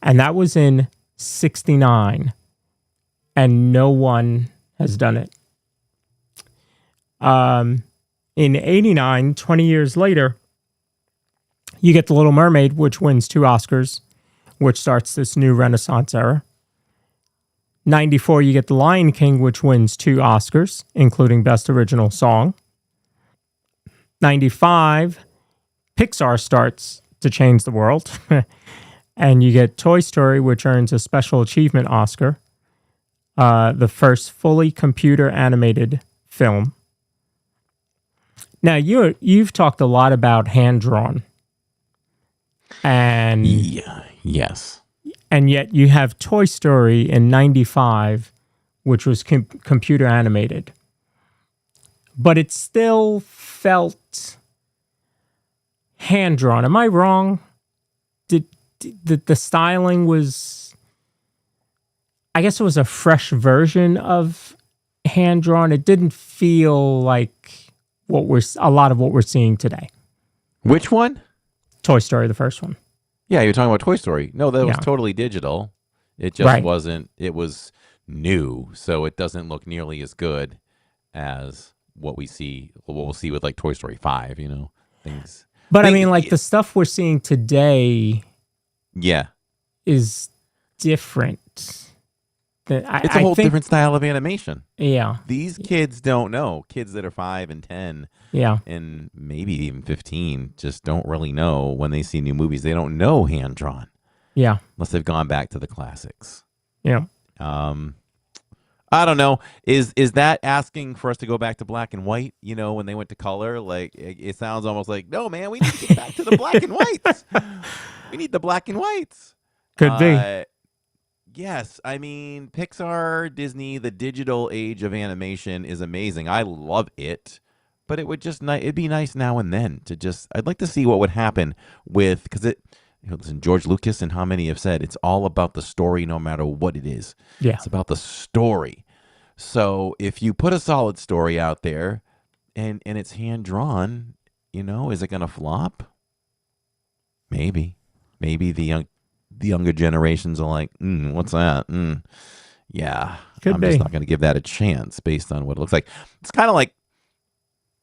And that was in 69. And no one has done it. In 89, 20 years later, you get The Little Mermaid, which wins 2 Oscars, which starts this new Renaissance era. 94, you get The Lion King, which wins 2 Oscars, including Best Original Song. 95, Pixar starts to change the world. And you get Toy Story, which earns a Special Achievement Oscar, the first fully computer animated film. Now, you've talked a lot about hand-drawn. And yes. And yet you have Toy Story in 95, which was computer animated. But it still felt hand-drawn. Am I wrong? Did the styling was... I guess it was a fresh version of hand-drawn. It didn't feel like a lot of what we're seeing today. Which one? Toy Story, the first one. Yeah, you're talking about Toy Story. No, that was totally digital. It just wasn't. It was new, so it doesn't look nearly as good as what we'll see with like Toy Story 5, things. But I mean, like the stuff we're seeing today is different. It's a whole different style of animation. Yeah. These kids don't know. Kids that are 5 and 10 and maybe even 15 just don't really know when they see new movies. They don't know hand-drawn. Yeah. Unless they've gone back to the classics. Yeah. I don't know. Is that asking for us to go back to black and white, when they went to color? Like, it sounds almost like, no, man, we need to get back to the black and whites. We need the black and whites. Could be. Yes, I mean, Pixar, Disney, the digital age of animation is amazing. I love it, but it'd be nice now and then I'd like to see what would happen because listen, George Lucas and how many have said it's all about the story no matter what it is. Yeah. It's about the story. So if you put a solid story out there and it's hand-drawn, is it going to flop? Maybe. Maybe the younger generations are like, what's that? Yeah, I'm just not going to give that a chance based on what it looks like. It's kind of like,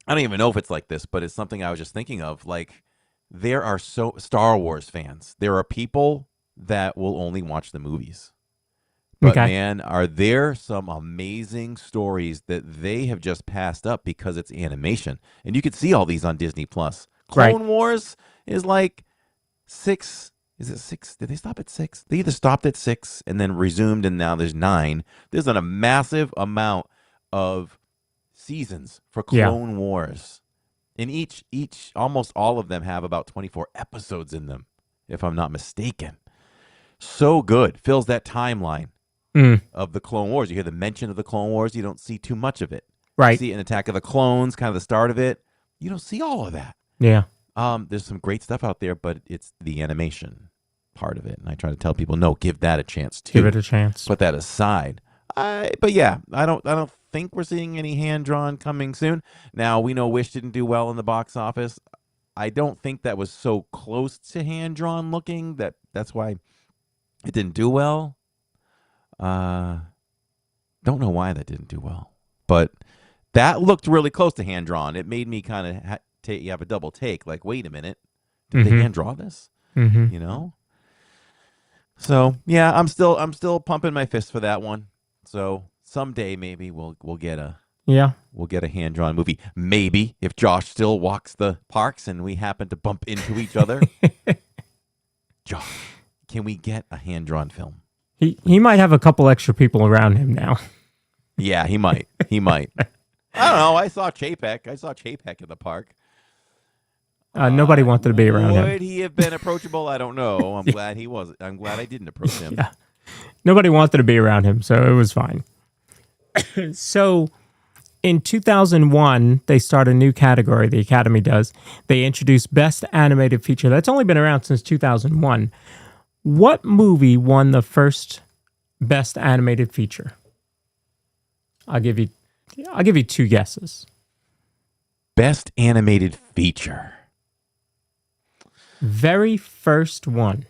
I don't even know if it's like this, but it's something I was just thinking of. Like, there are Star Wars fans. There are people that will only watch the movies. But man, are there some amazing stories that they have just passed up because it's animation. And you could see all these on Disney Plus. Clone Wars is like 6... Is it 6? Did they stop at 6? They either stopped at 6 and then resumed, and now there's 9. There's a massive amount of seasons for Clone Wars. And each, almost all of them have about 24 episodes in them, if I'm not mistaken. So good. Fills that timeline of the Clone Wars. You hear the mention of the Clone Wars. You don't see too much of it. Right. You see it in Attack of the Clones, kind of the start of it. You don't see all of that. Yeah. There's some great stuff out there, but it's the animation part of it. And I try to tell people, no, give that a chance too. Give it a chance. Put that aside. But yeah, I don't think we're seeing any hand-drawn coming soon. Now, we know Wish didn't do well in the box office. I don't think that was so close to hand-drawn looking that's why it didn't do well. Don't know why that didn't do well. But that looked really close to hand-drawn. It made me kind of you have a double take, like, wait a minute, did they hand draw this? So yeah, I'm still pumping my fist for that one. So someday maybe we'll get a hand drawn movie. Maybe if Josh still walks the parks and we happen to bump into each other. Josh, can we get a hand drawn film? He might have a couple extra people around him now. Yeah, he might. I don't know. I saw Chapek in the park. Nobody wanted to be around him. Would he have been approachable? I don't know. I'm glad he wasn't. I'm glad I didn't approach him. Yeah. Nobody wanted to be around him, so it was fine. So in 2001, they start a new category, the Academy does. They introduced Best Animated Feature. That's only been around since 2001. What movie won the first Best Animated Feature? I'll give you 2 guesses. Best Animated Feature. Very first one.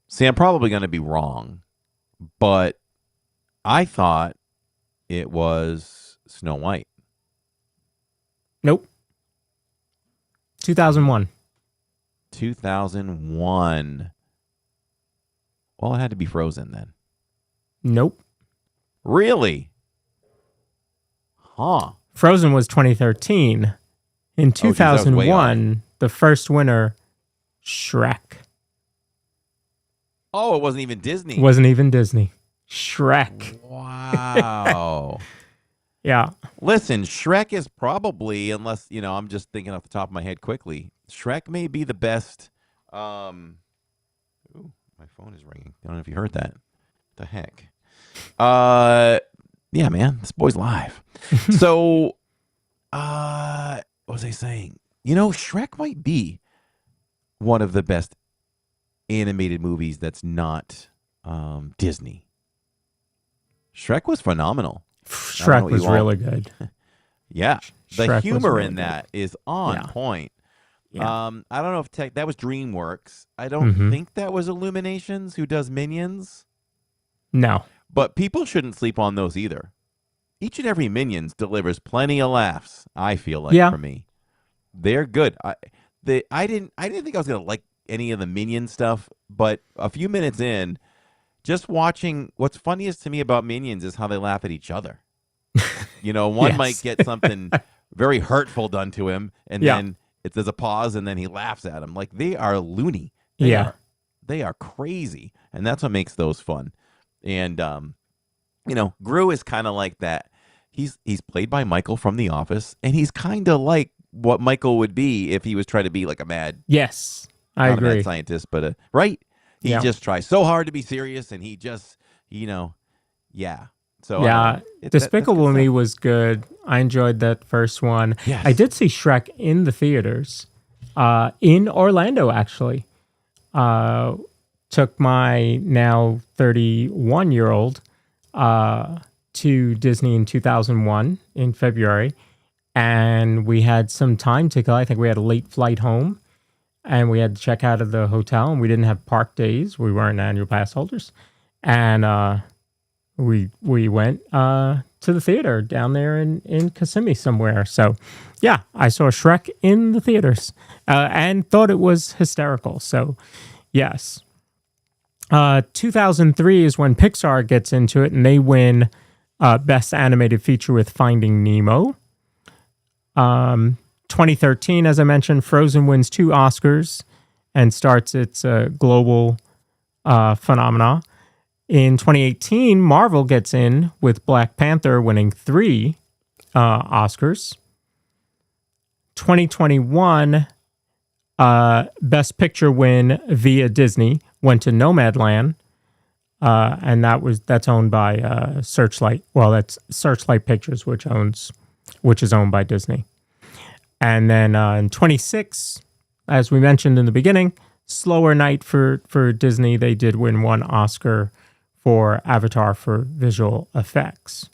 See, I'm probably going to be wrong, but I thought it was Snow White. Nope. 2001. 2001. Well, it had to be Frozen then. Nope. Really? Huh. Frozen was 2013. In 2001, the first winner, Shrek. Oh, it wasn't even Disney. Wasn't even Disney. Shrek. Wow. Yeah. Listen, Shrek is probably, unless, I'm just thinking off the top of my head quickly, Shrek may be the best. Ooh, my phone is ringing. I don't know if you heard that. The heck? Yeah, man, this boy's live. So, what was I saying? Shrek might be one of the best animated movies that's not Disney. Shrek was phenomenal. Shrek was really good. Yeah. The Shrek humor really in that is on point. Yeah. I don't know if that was DreamWorks. I don't think that was Illuminations who does Minions. No. But people shouldn't sleep on those either. Each and every Minions delivers plenty of laughs, I feel like, for me. They're good. I didn't think I was going to like any of the Minion stuff, but a few minutes in, just watching, what's funniest to me about Minions is how they laugh at each other. One might get something very hurtful done to him, and then there's a pause, and then he laughs at him. Like, they are loony. They are crazy, and that's what makes those fun. And, Gru is kind of like that. He's played by Michael from The Office, and he's kind of like what Michael would be if he was trying to be like a mad... Yes, I agree. Not a mad scientist, but right? He just tries so hard to be serious, and he just, So Despicable Me was good. I enjoyed that first one. Yes. I did see Shrek in the theaters, in Orlando, actually. Took my now 31-year-old to Disney in 2001 in February, and we had some time to go. I think we had a late flight home, and we had to check out of the hotel, and we didn't have park days. We weren't annual pass holders, and we went to the theater down there in Kissimmee somewhere. So, yeah, I saw Shrek in the theaters and thought it was hysterical. So, yes. 2003 is when Pixar gets into it, and they win Best Animated Feature with Finding Nemo. 2013, as I mentioned, Frozen wins 2 Oscars and starts its global phenomena. In 2018, Marvel gets in with Black Panther winning 3 Oscars. 2021, Best Picture win via Disney went to Nomadland, and that's owned by Searchlight. Well, that's Searchlight Pictures, which is owned by Disney. And then in 26, as we mentioned in the beginning, slower night for Disney. They did win 1 Oscar for Avatar for visual effects.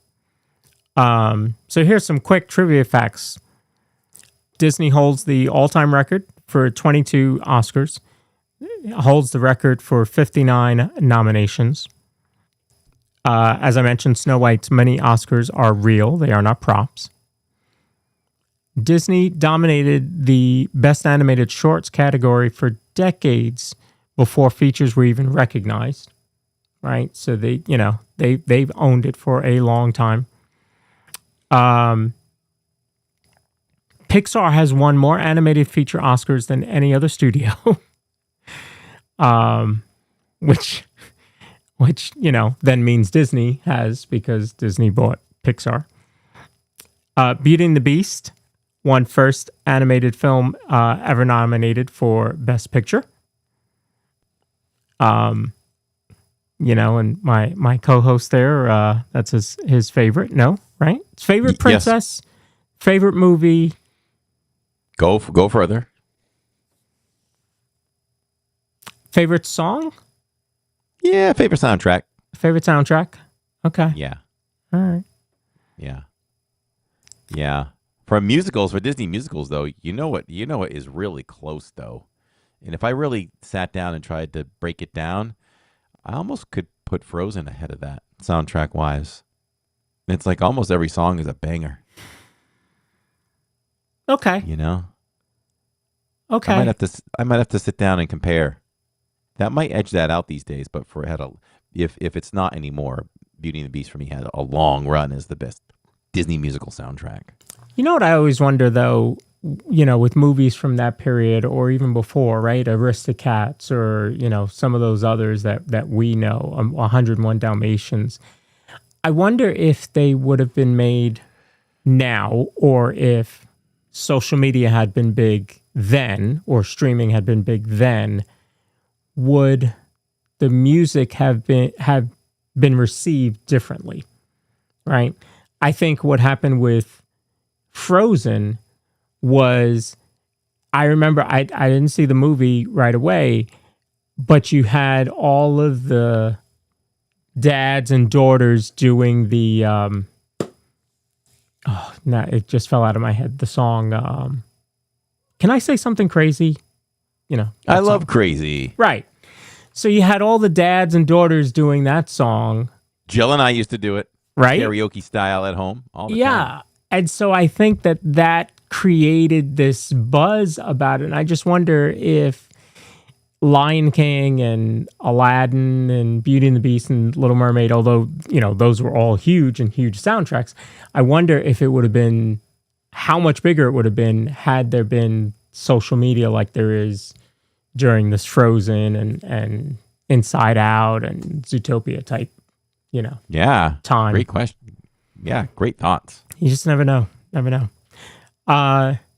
So here's some quick trivia facts. Disney holds the all-time record for 22 Oscars, holds the record for 59 nominations. As I mentioned, Snow White's many Oscars are real. They are not props. Disney dominated the Best Animated Shorts category for decades before features were even recognized. Right, so they've owned it for a long time. Pixar has won more animated feature Oscars than any other studio, which then means Disney has, because Disney bought Pixar. Beauty and the Beast won first animated film ever nominated for Best Picture. And my co-host there, that's his favorite. No, right? Favorite princess, favorite movie. Go further. Favorite song? Yeah, favorite soundtrack. Favorite soundtrack? Okay. Yeah. All right. Yeah. Yeah. For Disney musicals, though, you know what is really close, though. And if I really sat down and tried to break it down, I almost could put Frozen ahead of that, soundtrack-wise. It's like almost every song is a banger. Okay. You know? Okay. I might have to sit down and compare. That might edge that out these days, but if it's not anymore, Beauty and the Beast for me had a long run as the best Disney musical soundtrack. You know what I always wonder, though, with movies from that period or even before, right? Aristocats or, some of those others that we know, 101 Dalmatians. I wonder if they would have been made now, or if social media had been big then, or streaming had been big then, would the music have been received differently, right? I think what happened with Frozen was, I remember I didn't see the movie right away, but you had all of the dads and daughters doing the it just fell out of my head, the song Can I Say Something Crazy? I love Crazy. Right. So you had all the dads and daughters doing that song. Jill and I used to do it, right? Karaoke style at home all the time. And so I think that created this buzz about it. And I just wonder if Lion King and Aladdin and Beauty and the Beast and Little Mermaid, although, those were all huge soundtracks, I wonder if it would have been, how much bigger it would have been had there been social media like there is during this Frozen and Inside Out and Zootopia type, Yeah. time. Great question. Yeah, great thoughts. You just never know.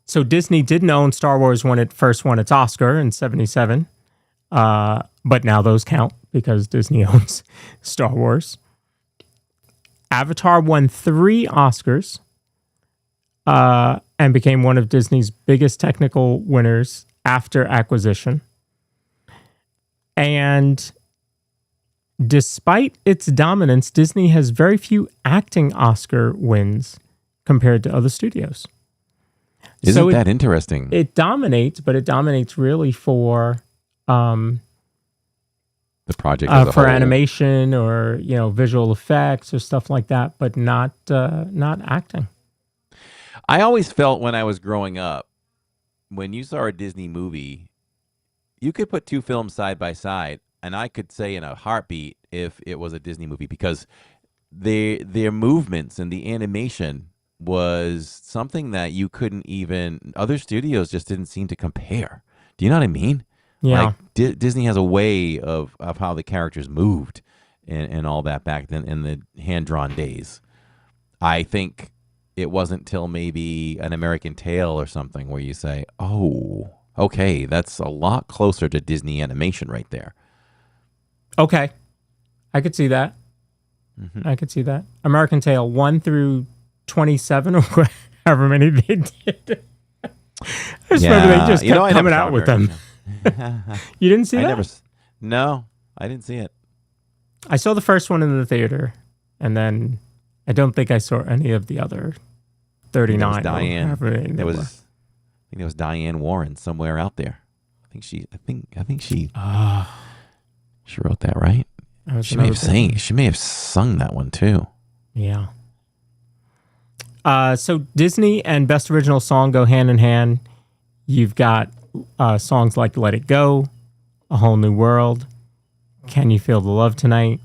So Disney didn't own Star Wars when it first won its Oscar in 1977. But now those count because Disney owns Star Wars. Avatar won 3 Oscars and became one of Disney's biggest technical winners after acquisition. And despite its dominance, Disney has very few acting Oscar wins compared to other studios. Isn't that interesting? It dominates, but it dominates really for the project as a for whole. animation or visual effects or stuff like that, but not acting. I always felt when I was growing up, when you saw a Disney movie, you could put 2 films side by side, and I could say in a heartbeat if it was a Disney movie, because their movements and the animation was something that you couldn't even, other studios just didn't seem to compare. Do you know what I mean? Yeah. Like Disney has a way of how the characters moved and all that back then in the hand-drawn days. I think it wasn't till maybe An American Tail or something where you say, oh, okay, that's a lot closer to Disney animation right there. Okay. I could see that. Mm-hmm. I could see that. American Tail 1 through 27 or however many they did. I just remember they just kept coming out with them. You didn't see that? No, I didn't see it. I saw the first one in the theater, and then I don't think I saw any of the other 39. It was Diane. I think it was Diane Warren somewhere out there. I think she wrote that, right? She may have sung that one too. Yeah. So Disney and Best Original Song go hand in hand. You've got songs like Let It Go, A Whole New World, Can You Feel the Love Tonight?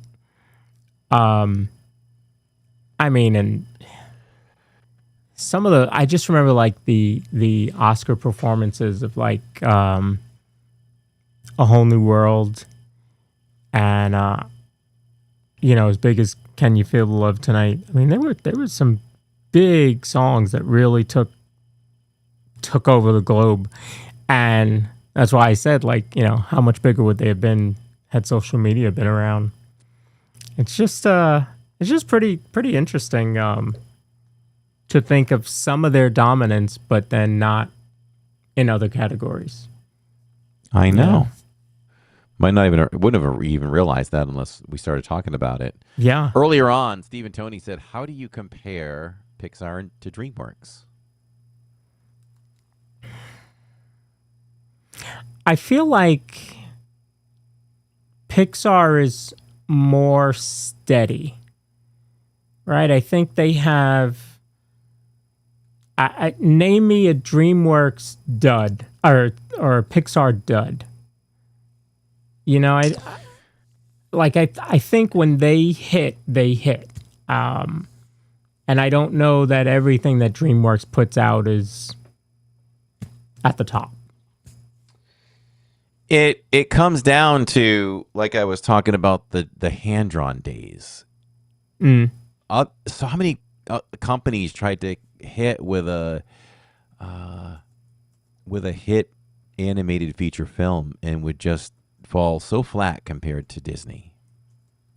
And some of I just remember like the Oscar performances of like A Whole New World and as big as Can You Feel the Love Tonight? I mean, there were some big songs that really took over the globe. And that's why I said, like, how much bigger would they have been had social media been around? It's just pretty interesting to think of some of their dominance, but then not in other categories. I know. Wouldn't have even realized that unless we started talking about it. Yeah. Earlier on, Steve and Tony said, how do you compare Pixar to DreamWorks? I feel like Pixar is more steady, right? I think they have... name me a DreamWorks dud or a Pixar dud. You know, I think when they hit, they hit. And I don't know that everything that DreamWorks puts out is at the top. It comes down to, like I was talking about, the hand-drawn days. Mm. So how many companies tried to hit with a hit animated feature film and would just fall so flat compared to Disney?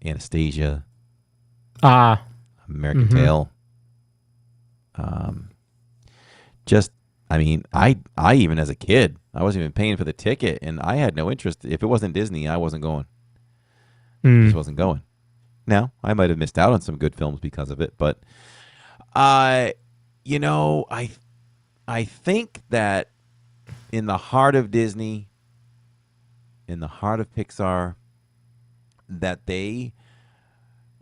Anastasia, American Tail. I mean, I even as a kid, I wasn't even paying for the ticket, and I had no interest. If it wasn't Disney, I wasn't going. Just wasn't going. Now, I might have missed out on some good films because of it, but you know, I think that in the heart of Disney, in the heart of Pixar, that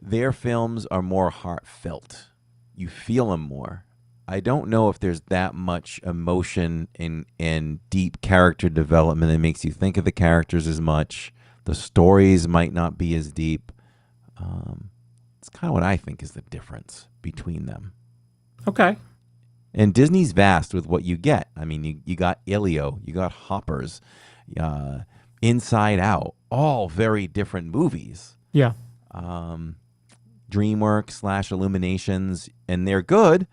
their films are more heartfelt. You feel them more. I don't know if there's that much emotion and deep character development that makes you think of the characters as much. The stories might not be as deep. It's kind of what I think is the difference between them. Okay. And Disney's vast with what you get. I mean, you got Elio, you got Hoppers, Inside Out, all very different movies. Yeah. DreamWorks / Illuminations, and they're good,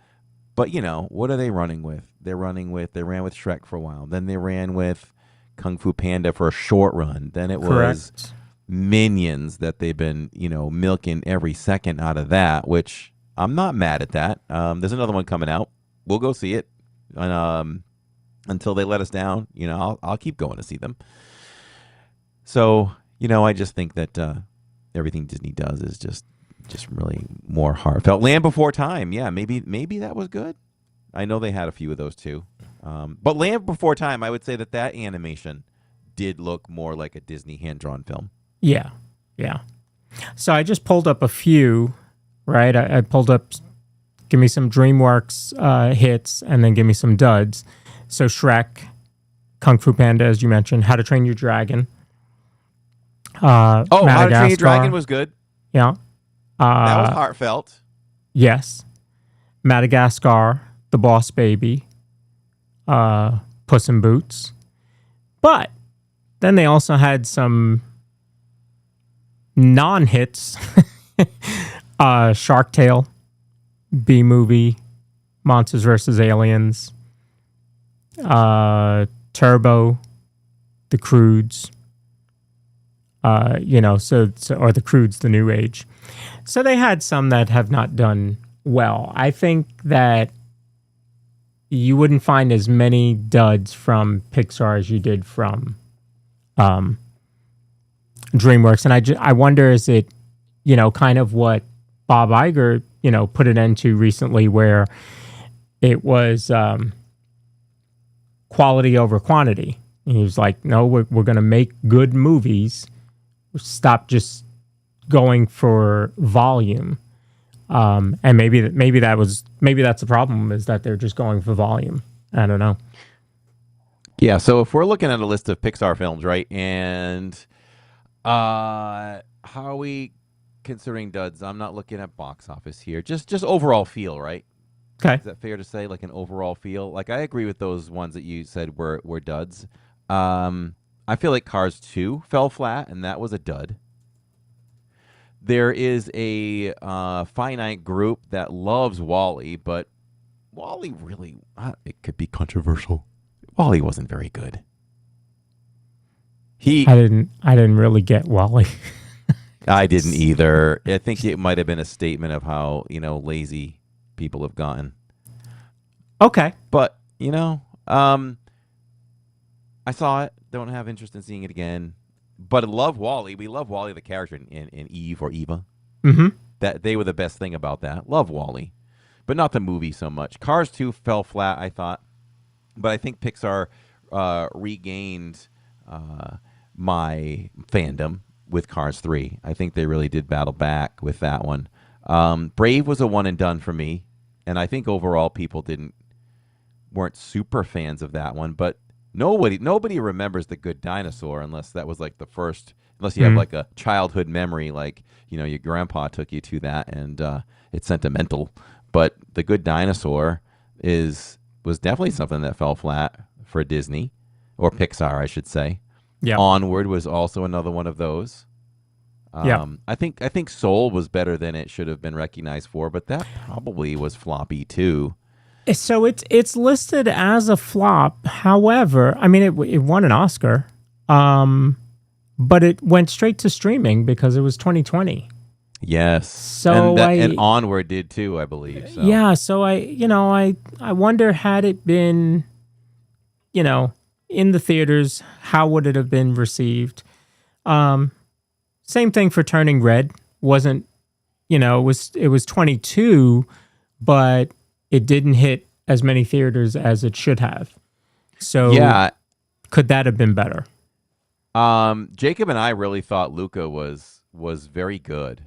but you know, what are they running with? They ran with Shrek for a while. Then they ran with Kung Fu Panda for a short run. Then it was Minions that they've been, you know, milking every second out of that, which I'm not mad at that. There's another one coming out. We'll go see it. And, until they let us down, you know, I'll keep going to see them. So, you know, I just think that everything Disney does is just really more heartfelt. Land Before Time, yeah, maybe that was good. I know they had a few of those too. But Land Before Time, I would say that animation did look more like a Disney hand-drawn film. Yeah, yeah. So I just pulled up a few, right? I pulled up, give me some DreamWorks hits, and then give me some duds. So Shrek, Kung Fu Panda, as you mentioned, How to Train Your Dragon. How to Train Your Dragon was good. Yeah. That was heartfelt. Yes. Madagascar, The Boss Baby, Puss in Boots. But then they also had some non-hits. Shark Tale, B-Movie, Monsters vs. Aliens, Turbo, The Croods. You know, so or The Croods, The New Age. So they had some that have not done well. I think that you wouldn't find as many duds from Pixar as you did from DreamWorks. And I wonder, is it, you know, kind of what Bob Iger, you know, put an end to recently, where it was quality over quantity. And he was like, no, we're going to make good movies. Stop just going for volume. And maybe that's the problem, is that they're just going for volume. I don't know. Yeah, so if we're looking at a list of Pixar films, right, and how are we considering duds? I'm not looking at box office here. Just overall feel, right? Okay. Is that fair to say, like an overall feel? Like, I agree with those ones that you said were duds. I feel like Cars 2 fell flat, and that was a dud. There is a finite group that loves WALL-E, but WALL-E really, it could be controversial. WALL-E wasn't very good. I didn't really get WALL-E. I didn't either. I think it might have been a statement of how, you know, lazy people have gotten. Okay. But, you know, I saw it. Don't have interest in seeing it again. But I love WALL-E. We love WALL-E, the character in Eve or Eva. Mm-hmm. That they were the best thing about that. Love WALL-E. But not the movie so much. Cars 2 fell flat, I thought. But I think Pixar regained my fandom with Cars 3. I think they really did battle back with that one. Brave was a one and done for me. And I think overall people weren't super fans of that one. But Nobody remembers The Good Dinosaur unless that was like the first. Unless you have like a childhood memory, like your grandpa took you to that, and it's sentimental. But The Good Dinosaur was definitely something that fell flat for Disney, or Pixar, I should say. Yeah. Onward was also another one of those. Yeah. I think Soul was better than it should have been recognized for, but that probably was floppy too. So it's listed as a flop. However, I mean, it won an Oscar, but it went straight to streaming because it was 2020. Yes. So and Onward did too, I believe. So. Yeah. So I wonder, had it been, in the theaters, how would it have been received? Same thing for Turning Red. Wasn't, it was 22, but it didn't hit as many theaters as it should have. So yeah, could that have been better? Jacob and I really thought Luca was very good.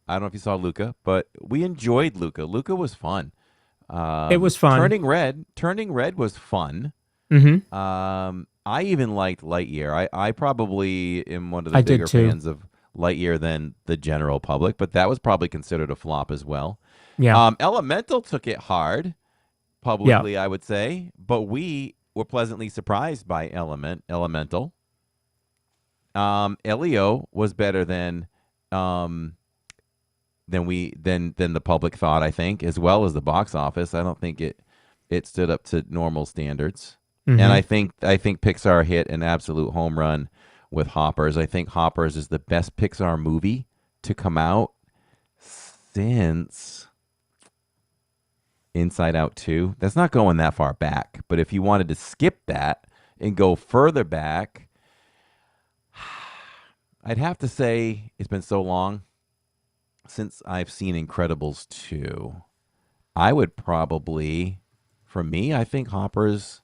I don't know if you saw Luca, but we enjoyed Luca. Luca was fun. It was fun. Turning Red was fun. Mm-hmm. I even liked Lightyear. I probably am one of the bigger fans of Lightyear than the general public, but that was probably considered a flop as well. Yeah. Elemental took it hard publicly, I would say, but we were pleasantly surprised by Elemental. Elio was better than the public thought, I think, as well as the box office. I don't think it stood up to normal standards. Mm-hmm. And I think Pixar hit an absolute home run with Hoppers. I think Hoppers is the best Pixar movie to come out since Inside Out 2. That's not going that far back, but if you wanted to skip that and go further back, I'd have to say it's been so long since I've seen Incredibles 2. I would probably, for me, I think Hoppers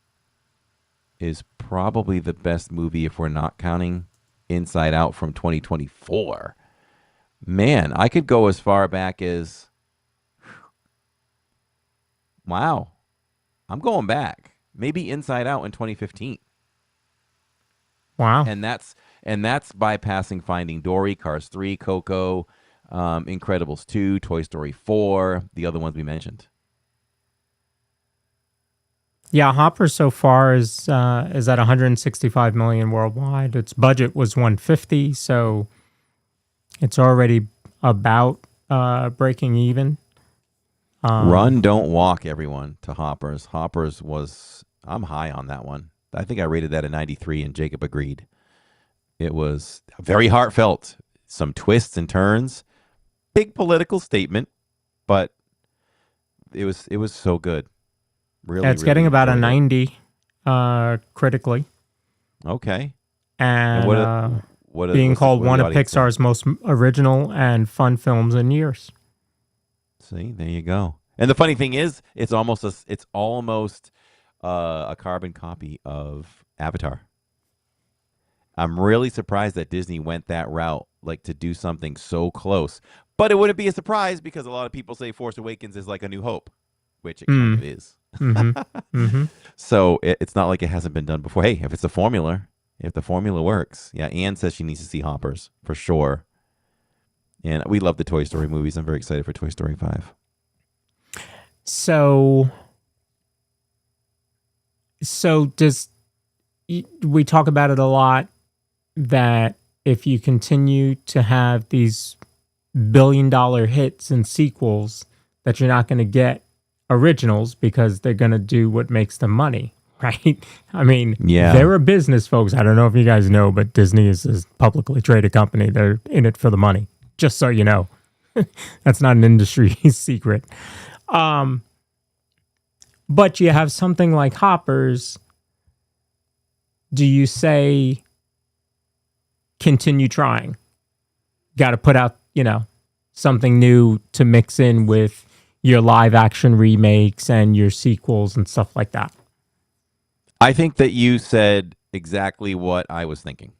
is probably the best movie if we're not counting Inside Out from 2024. Man, I could go as far back as, wow, I'm going back. Maybe Inside Out in 2015. Wow. And that's bypassing Finding Dory, Cars 3, Coco, Incredibles 2, Toy Story 4, the other ones we mentioned. Yeah, Hopper so far is at 165 million worldwide. Its budget was 150, so it's already about breaking even. Run, don't walk, everyone, to Hoppers. Hoppers was, I'm high on that one. I think I rated that a 93, and Jacob agreed. It was very heartfelt, some twists and turns, big political statement, but it was so good. Really, it's getting about a 90 critically. Okay. And being called one of Pixar's most original and fun films in years. See, there you go. And the funny thing is, it's almost a carbon copy of Avatar. I'm really surprised that Disney went that route, like to do something so close. But it wouldn't be a surprise because a lot of people say Force Awakens is like A New Hope, which it kind of is. Mm-hmm. So it's not like it hasn't been done before. Hey, if the formula works. Yeah, Anne says she needs to see Hoppers for sure. And we love the Toy Story movies. I'm very excited for Toy Story 5. So we talk about it a lot that if you continue to have these billion-dollar hits and sequels, that you're not going to get originals because they're going to do what makes them money, right? I mean, they're a business, folks. I don't know if you guys know, but Disney is a publicly traded company. They're in it for the money, just so you know. That's not an industry secret. But you have something like Hoppers. Do you say continue trying? Got to put out, something new to mix in with your live action remakes and your sequels and stuff like that? I think that you said exactly what I was thinking.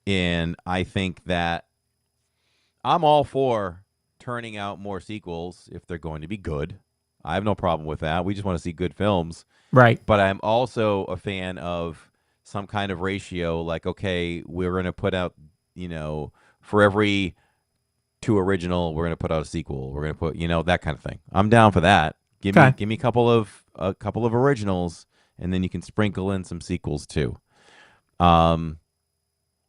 And I think that I'm all for turning out more sequels if they're going to be good. I have no problem with that. We just want to see good films. Right. But I'm also a fan of some kind of ratio, like, okay, we're going to put out, for every 2 original, we're going to put out a sequel. We're going to put, that kind of thing. I'm down for that. Give me a couple of originals, and then you can sprinkle in some sequels too.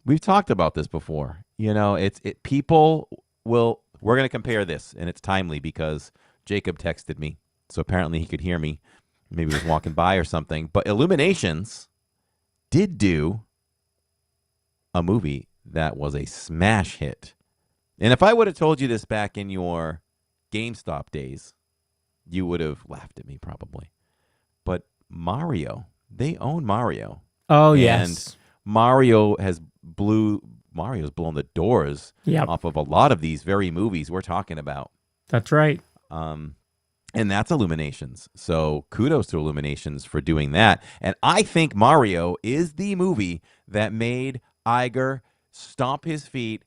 We've talked about this before. People will. We're going to compare this, and it's timely because Jacob texted me, so apparently he could hear me. Maybe he was walking by or something. But Illuminations did do a movie that was a smash hit. And if I would have told you this back in your GameStop days, you would have laughed at me probably. But Mario, they own Mario. Oh, and yes. Mario's blown the doors off of a lot of these very movies we're talking about. That's right. And that's Illuminations. So kudos to Illuminations for doing that. And I think Mario is the movie that made Iger stomp his feet.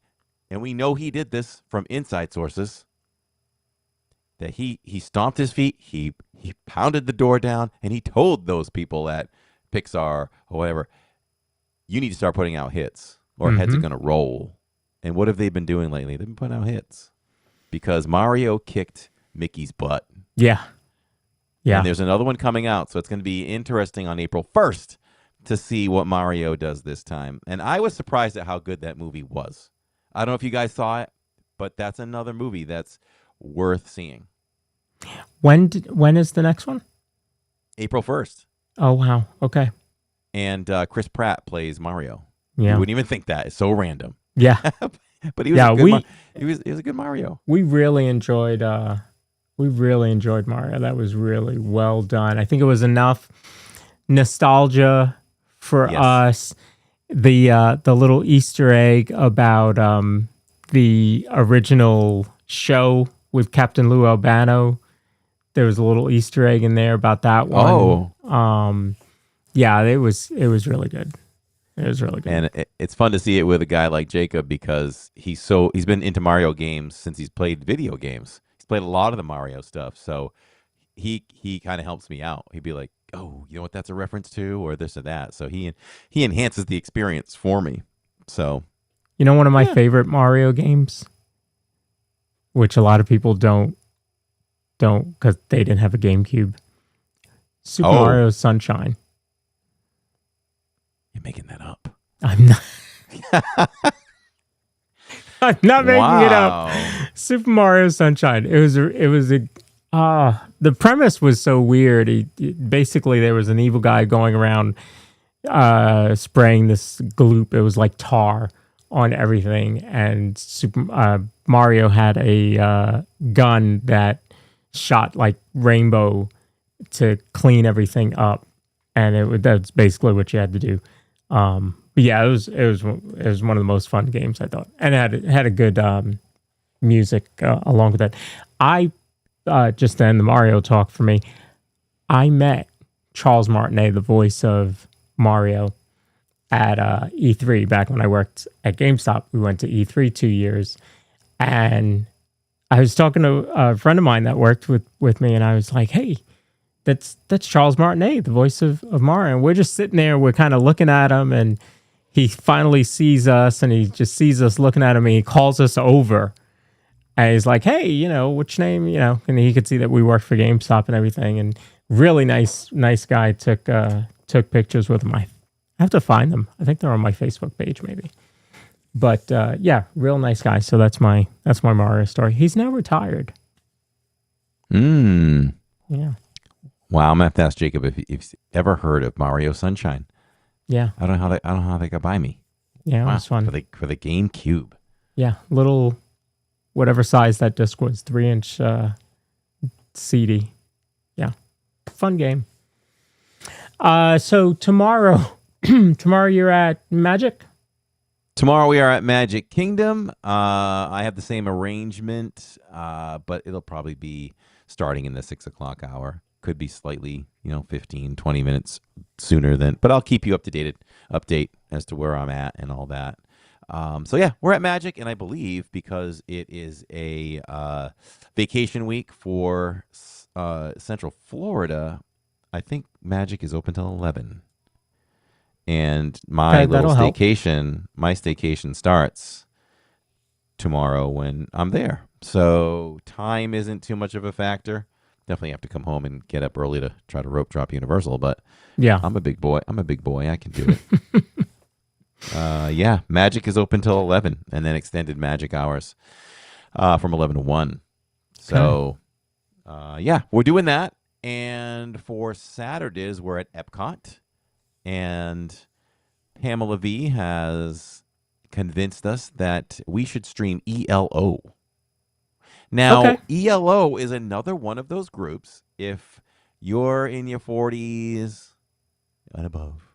And we know he did this from inside sources. That he stomped his feet, he pounded the door down, and he told those people at Pixar or whatever, you need to start putting out hits or heads are going to roll. And what have they been doing lately? They've been putting out hits because Mario kicked Mickey's butt. Yeah. And there's another one coming out, so it's going to be interesting on April 1st to see what Mario does this time. And I was surprised at how good that movie was. I don't know if you guys saw it, but that's another movie that's worth seeing. When is the next one? April 1st. Oh, wow. Okay. And Chris Pratt plays Mario. Yeah. You wouldn't even think that. It's so random. Yeah. But he was he was a good Mario. We really enjoyed Mario. That was really well done. I think it was enough nostalgia for us. The little Easter egg about the original show with Captain Lou Albano. There was a little Easter egg in there about that one. Oh. Yeah, it was really good. It was really good. And it's fun to see it with a guy like Jacob because he's been into Mario games since he's played video games. He's played a lot of the Mario stuff, so he kind of helps me out. He'd be like, "Oh, you know what that's a reference to, or this or that." So he enhances the experience for me. So, one of my favorite Mario games, which a lot of people don't because they didn't have a GameCube. Super Mario Sunshine. You're making that up. I'm not. I'm not making it up. Super Mario Sunshine. It was the premise was so weird. Basically there was an evil guy going around spraying this gloop. It was like tar on everything, and Mario had a gun that shot like rainbow to clean everything up, and that's basically what you had to do. But yeah, it was one of the most fun games, I thought, and it had a good music along with that. I just to end the Mario talk for me, I met Charles Martinet, the voice of Mario, at E3 back when I worked at GameStop. We went to E3 2 years, and I was talking to a friend of mine that worked with me, and I was like, "Hey, that's Charles Martinet, the voice of Mario." And we're just sitting there, we're kind of looking at him, and he finally sees us, and he just sees us looking at him, and he calls us over. And he's like, "Hey, what's your name?" And he could see that we worked for GameStop and everything. And really nice guy. Took pictures with him. I have to find them. I think they're on my Facebook page, maybe. But yeah, real nice guy. So that's my Mario story. He's now retired. Yeah. Wow, I'm gonna have to ask Jacob if he's ever heard of Mario Sunshine. Yeah. I don't know how they got by me. Yeah, it was fun. For the GameCube. Yeah, little whatever size that disc was, 3-inch CD. Yeah. Fun game. So tomorrow you're at Magic? Tomorrow we are at Magic Kingdom. I have the same arrangement, but it'll probably be starting in the 6 o'clock hour. Could be slightly, 15, 20 minutes sooner but I'll keep you update as to where I'm at and all that. So yeah, we're at Magic, and I believe because it is a vacation week for Central Florida, I think Magic is open till 11. And my staycation starts tomorrow when I'm there. So time isn't too much of a factor. Definitely have to come home and get up early to try to rope drop Universal, but yeah, I'm a big boy. I can do it. Yeah, Magic is open till 11, and then extended Magic hours from 11 to 1. So, yeah, we're doing that. And for Saturdays, we're at Epcot. And Pamela V has convinced us that we should stream ELO. Now, ELO is another one of those groups. If you're in your 40s and above,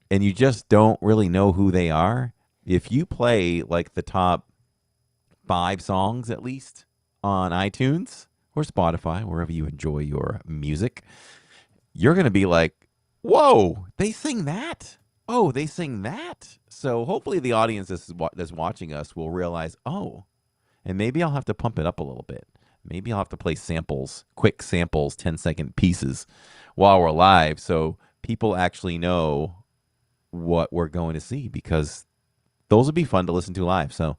and you just don't really know who they are, if you play like the top 5 songs at least on iTunes or Spotify, wherever you enjoy your music, you're going to be like, whoa, they sing that? Oh, they sing that? So hopefully the audience that's watching us will realize, oh, and maybe I'll have to pump it up a little bit. Maybe I'll have to play samples, quick samples, 10-second pieces while we're live so people actually know what we're going to see, because those would be fun to listen to live. So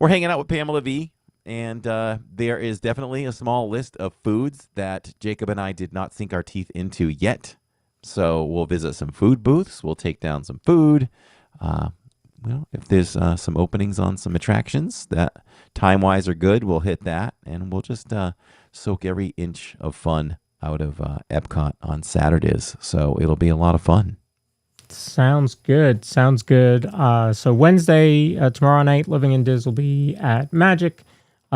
we're hanging out with Pamela V, and there is definitely a small list of foods that Jacob and I did not sink our teeth into yet. So we'll visit some food booths. We'll take down some food. If there's some openings on some attractions that time-wise are good, we'll hit that, and we'll just soak every inch of fun out of Epcot on Saturdays. So it'll be a lot of fun. Sounds good. So Wednesday, tomorrow night, Living in Diz will be at Magic.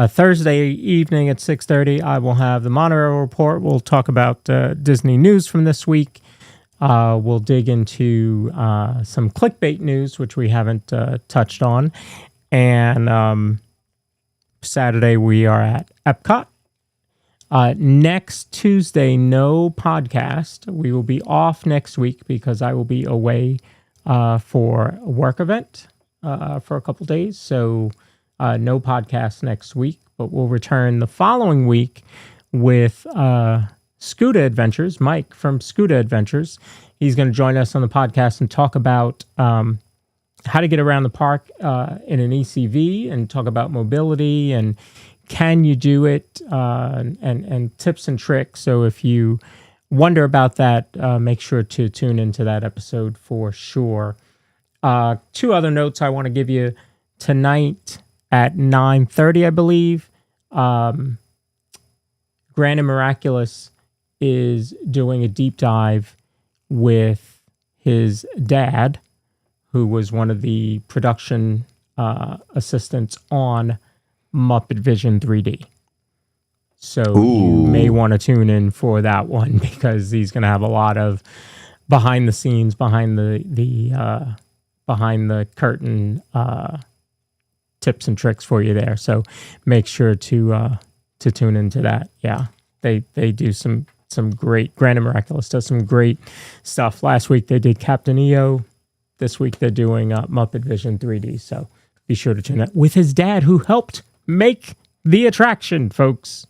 Thursday evening at 6:30, I will have the Monorail Report. We'll talk about Disney news from this week. We'll dig into some clickbait news, which we haven't touched on. And Saturday, we are at Epcot. Next Tuesday, no podcast. We will be off next week because I will be away for a work event for a couple days. So no podcast next week, but we'll return the following week with Scuda Adventures. Mike from Scuda Adventures. He's going to join us on the podcast and talk about how to get around the park in an ECV and talk about mobility and can you do it, and tips and tricks. So if you wonder about that, make sure to tune into that episode for sure. 2 other notes I want to give you. Tonight at 9:30, I believe, Grand and Miraculous is doing a deep dive with his dad, who was one of the production assistants on Muppet Vision 3D. So you may want to tune in for that one, because he's going to have a lot of behind the scenes, behind the curtain tips and tricks for you there. So make sure to tune into that. Yeah, they do some great. Grand and Miraculous does some great stuff. Last week they did Captain EO. This week they're doing Muppet Vision 3D. So be sure to tune in with his dad, who helped make the attraction, folks.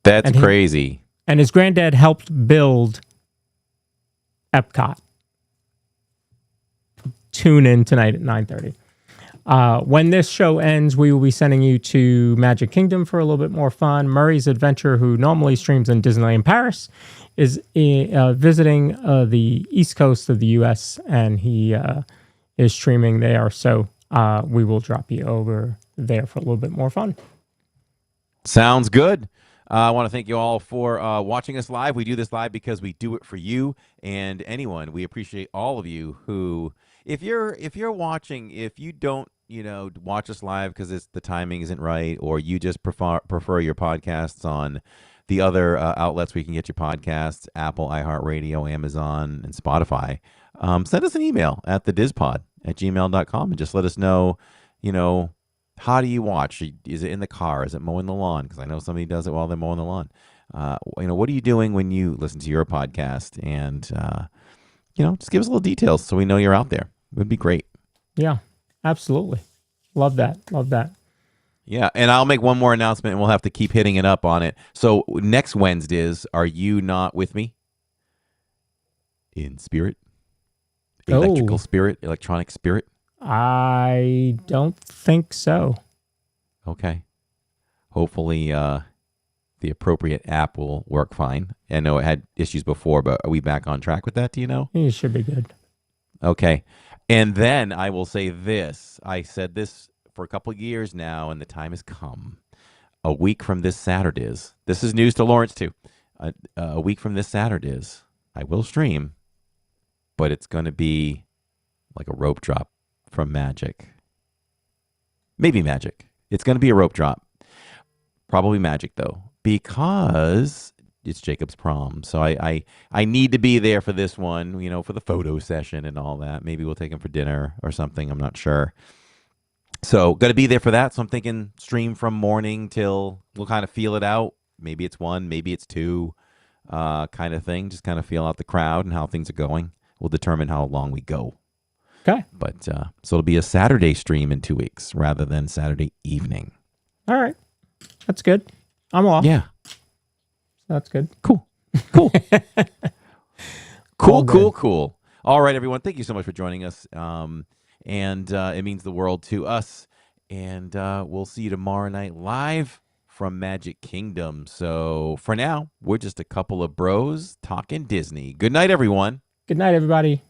That's crazy. And his granddad helped build Epcot. Tune in tonight at 9:30. When this show ends, we will be sending you to Magic Kingdom for a little bit more fun. Murray's Adventure, who normally streams in Disneyland Paris, is visiting the East Coast of the U.S., and he is streaming there. So we will drop you over there for a little bit more fun. Sounds good. I want to thank you all for watching us live. We do this live because we do it for you and anyone. We appreciate all of you who, if you're watching, if you don't, watch us live because the timing isn't right, or you just prefer your podcasts on the other outlets where you can get your podcasts, Apple, iHeartRadio, Amazon, and Spotify, send us an email at thedizpod@gmail.com and just let us know, how do you watch? Is it in the car? Is it mowing the lawn? Because I know somebody does it while they're mowing the lawn. What are you doing when you listen to your podcast? And, just give us a little details so we know you're out there. It would be great. Yeah, absolutely. Love that. Yeah, and I'll make one more announcement, and we'll have to keep hitting it up on it. So next Wednesdays, are you not with me? In spirit? Electrical spirit? Electronic spirit? I don't think so. Okay. Hopefully the appropriate app will work fine. I know it had issues before, but are we back on track with that? Do you know? It should be good. Okay. And then I will say this. I said this for a couple of years now, and the time has come. A week from this Saturdays. This is news to Lawrence, too. A week from this Saturdays, I will stream, but it's going to be like a rope drop from Magic. Maybe Magic. It's going to be a rope drop. Probably Magic, though, because it's Jacob's prom. So I need to be there for this one, for the photo session and all that. Maybe we'll take him for dinner or something. I'm not sure. So going to be there for that. So I'm thinking stream from morning till we'll kind of feel it out. Maybe it's 1, maybe it's 2 kind of thing. Just kind of feel out the crowd and how things are going. We'll determine how long we go. Okay. But so it'll be a Saturday stream in 2 weeks rather than Saturday evening. All right. That's good. I'm off. Yeah. That's good. Cool. Cool. All right, everyone. Thank you so much for joining us. And it means the world to us. And we'll see you tomorrow night live from Magic Kingdom. So for now, we're just a couple of bros talking Disney. Good night, everyone. Good night, everybody.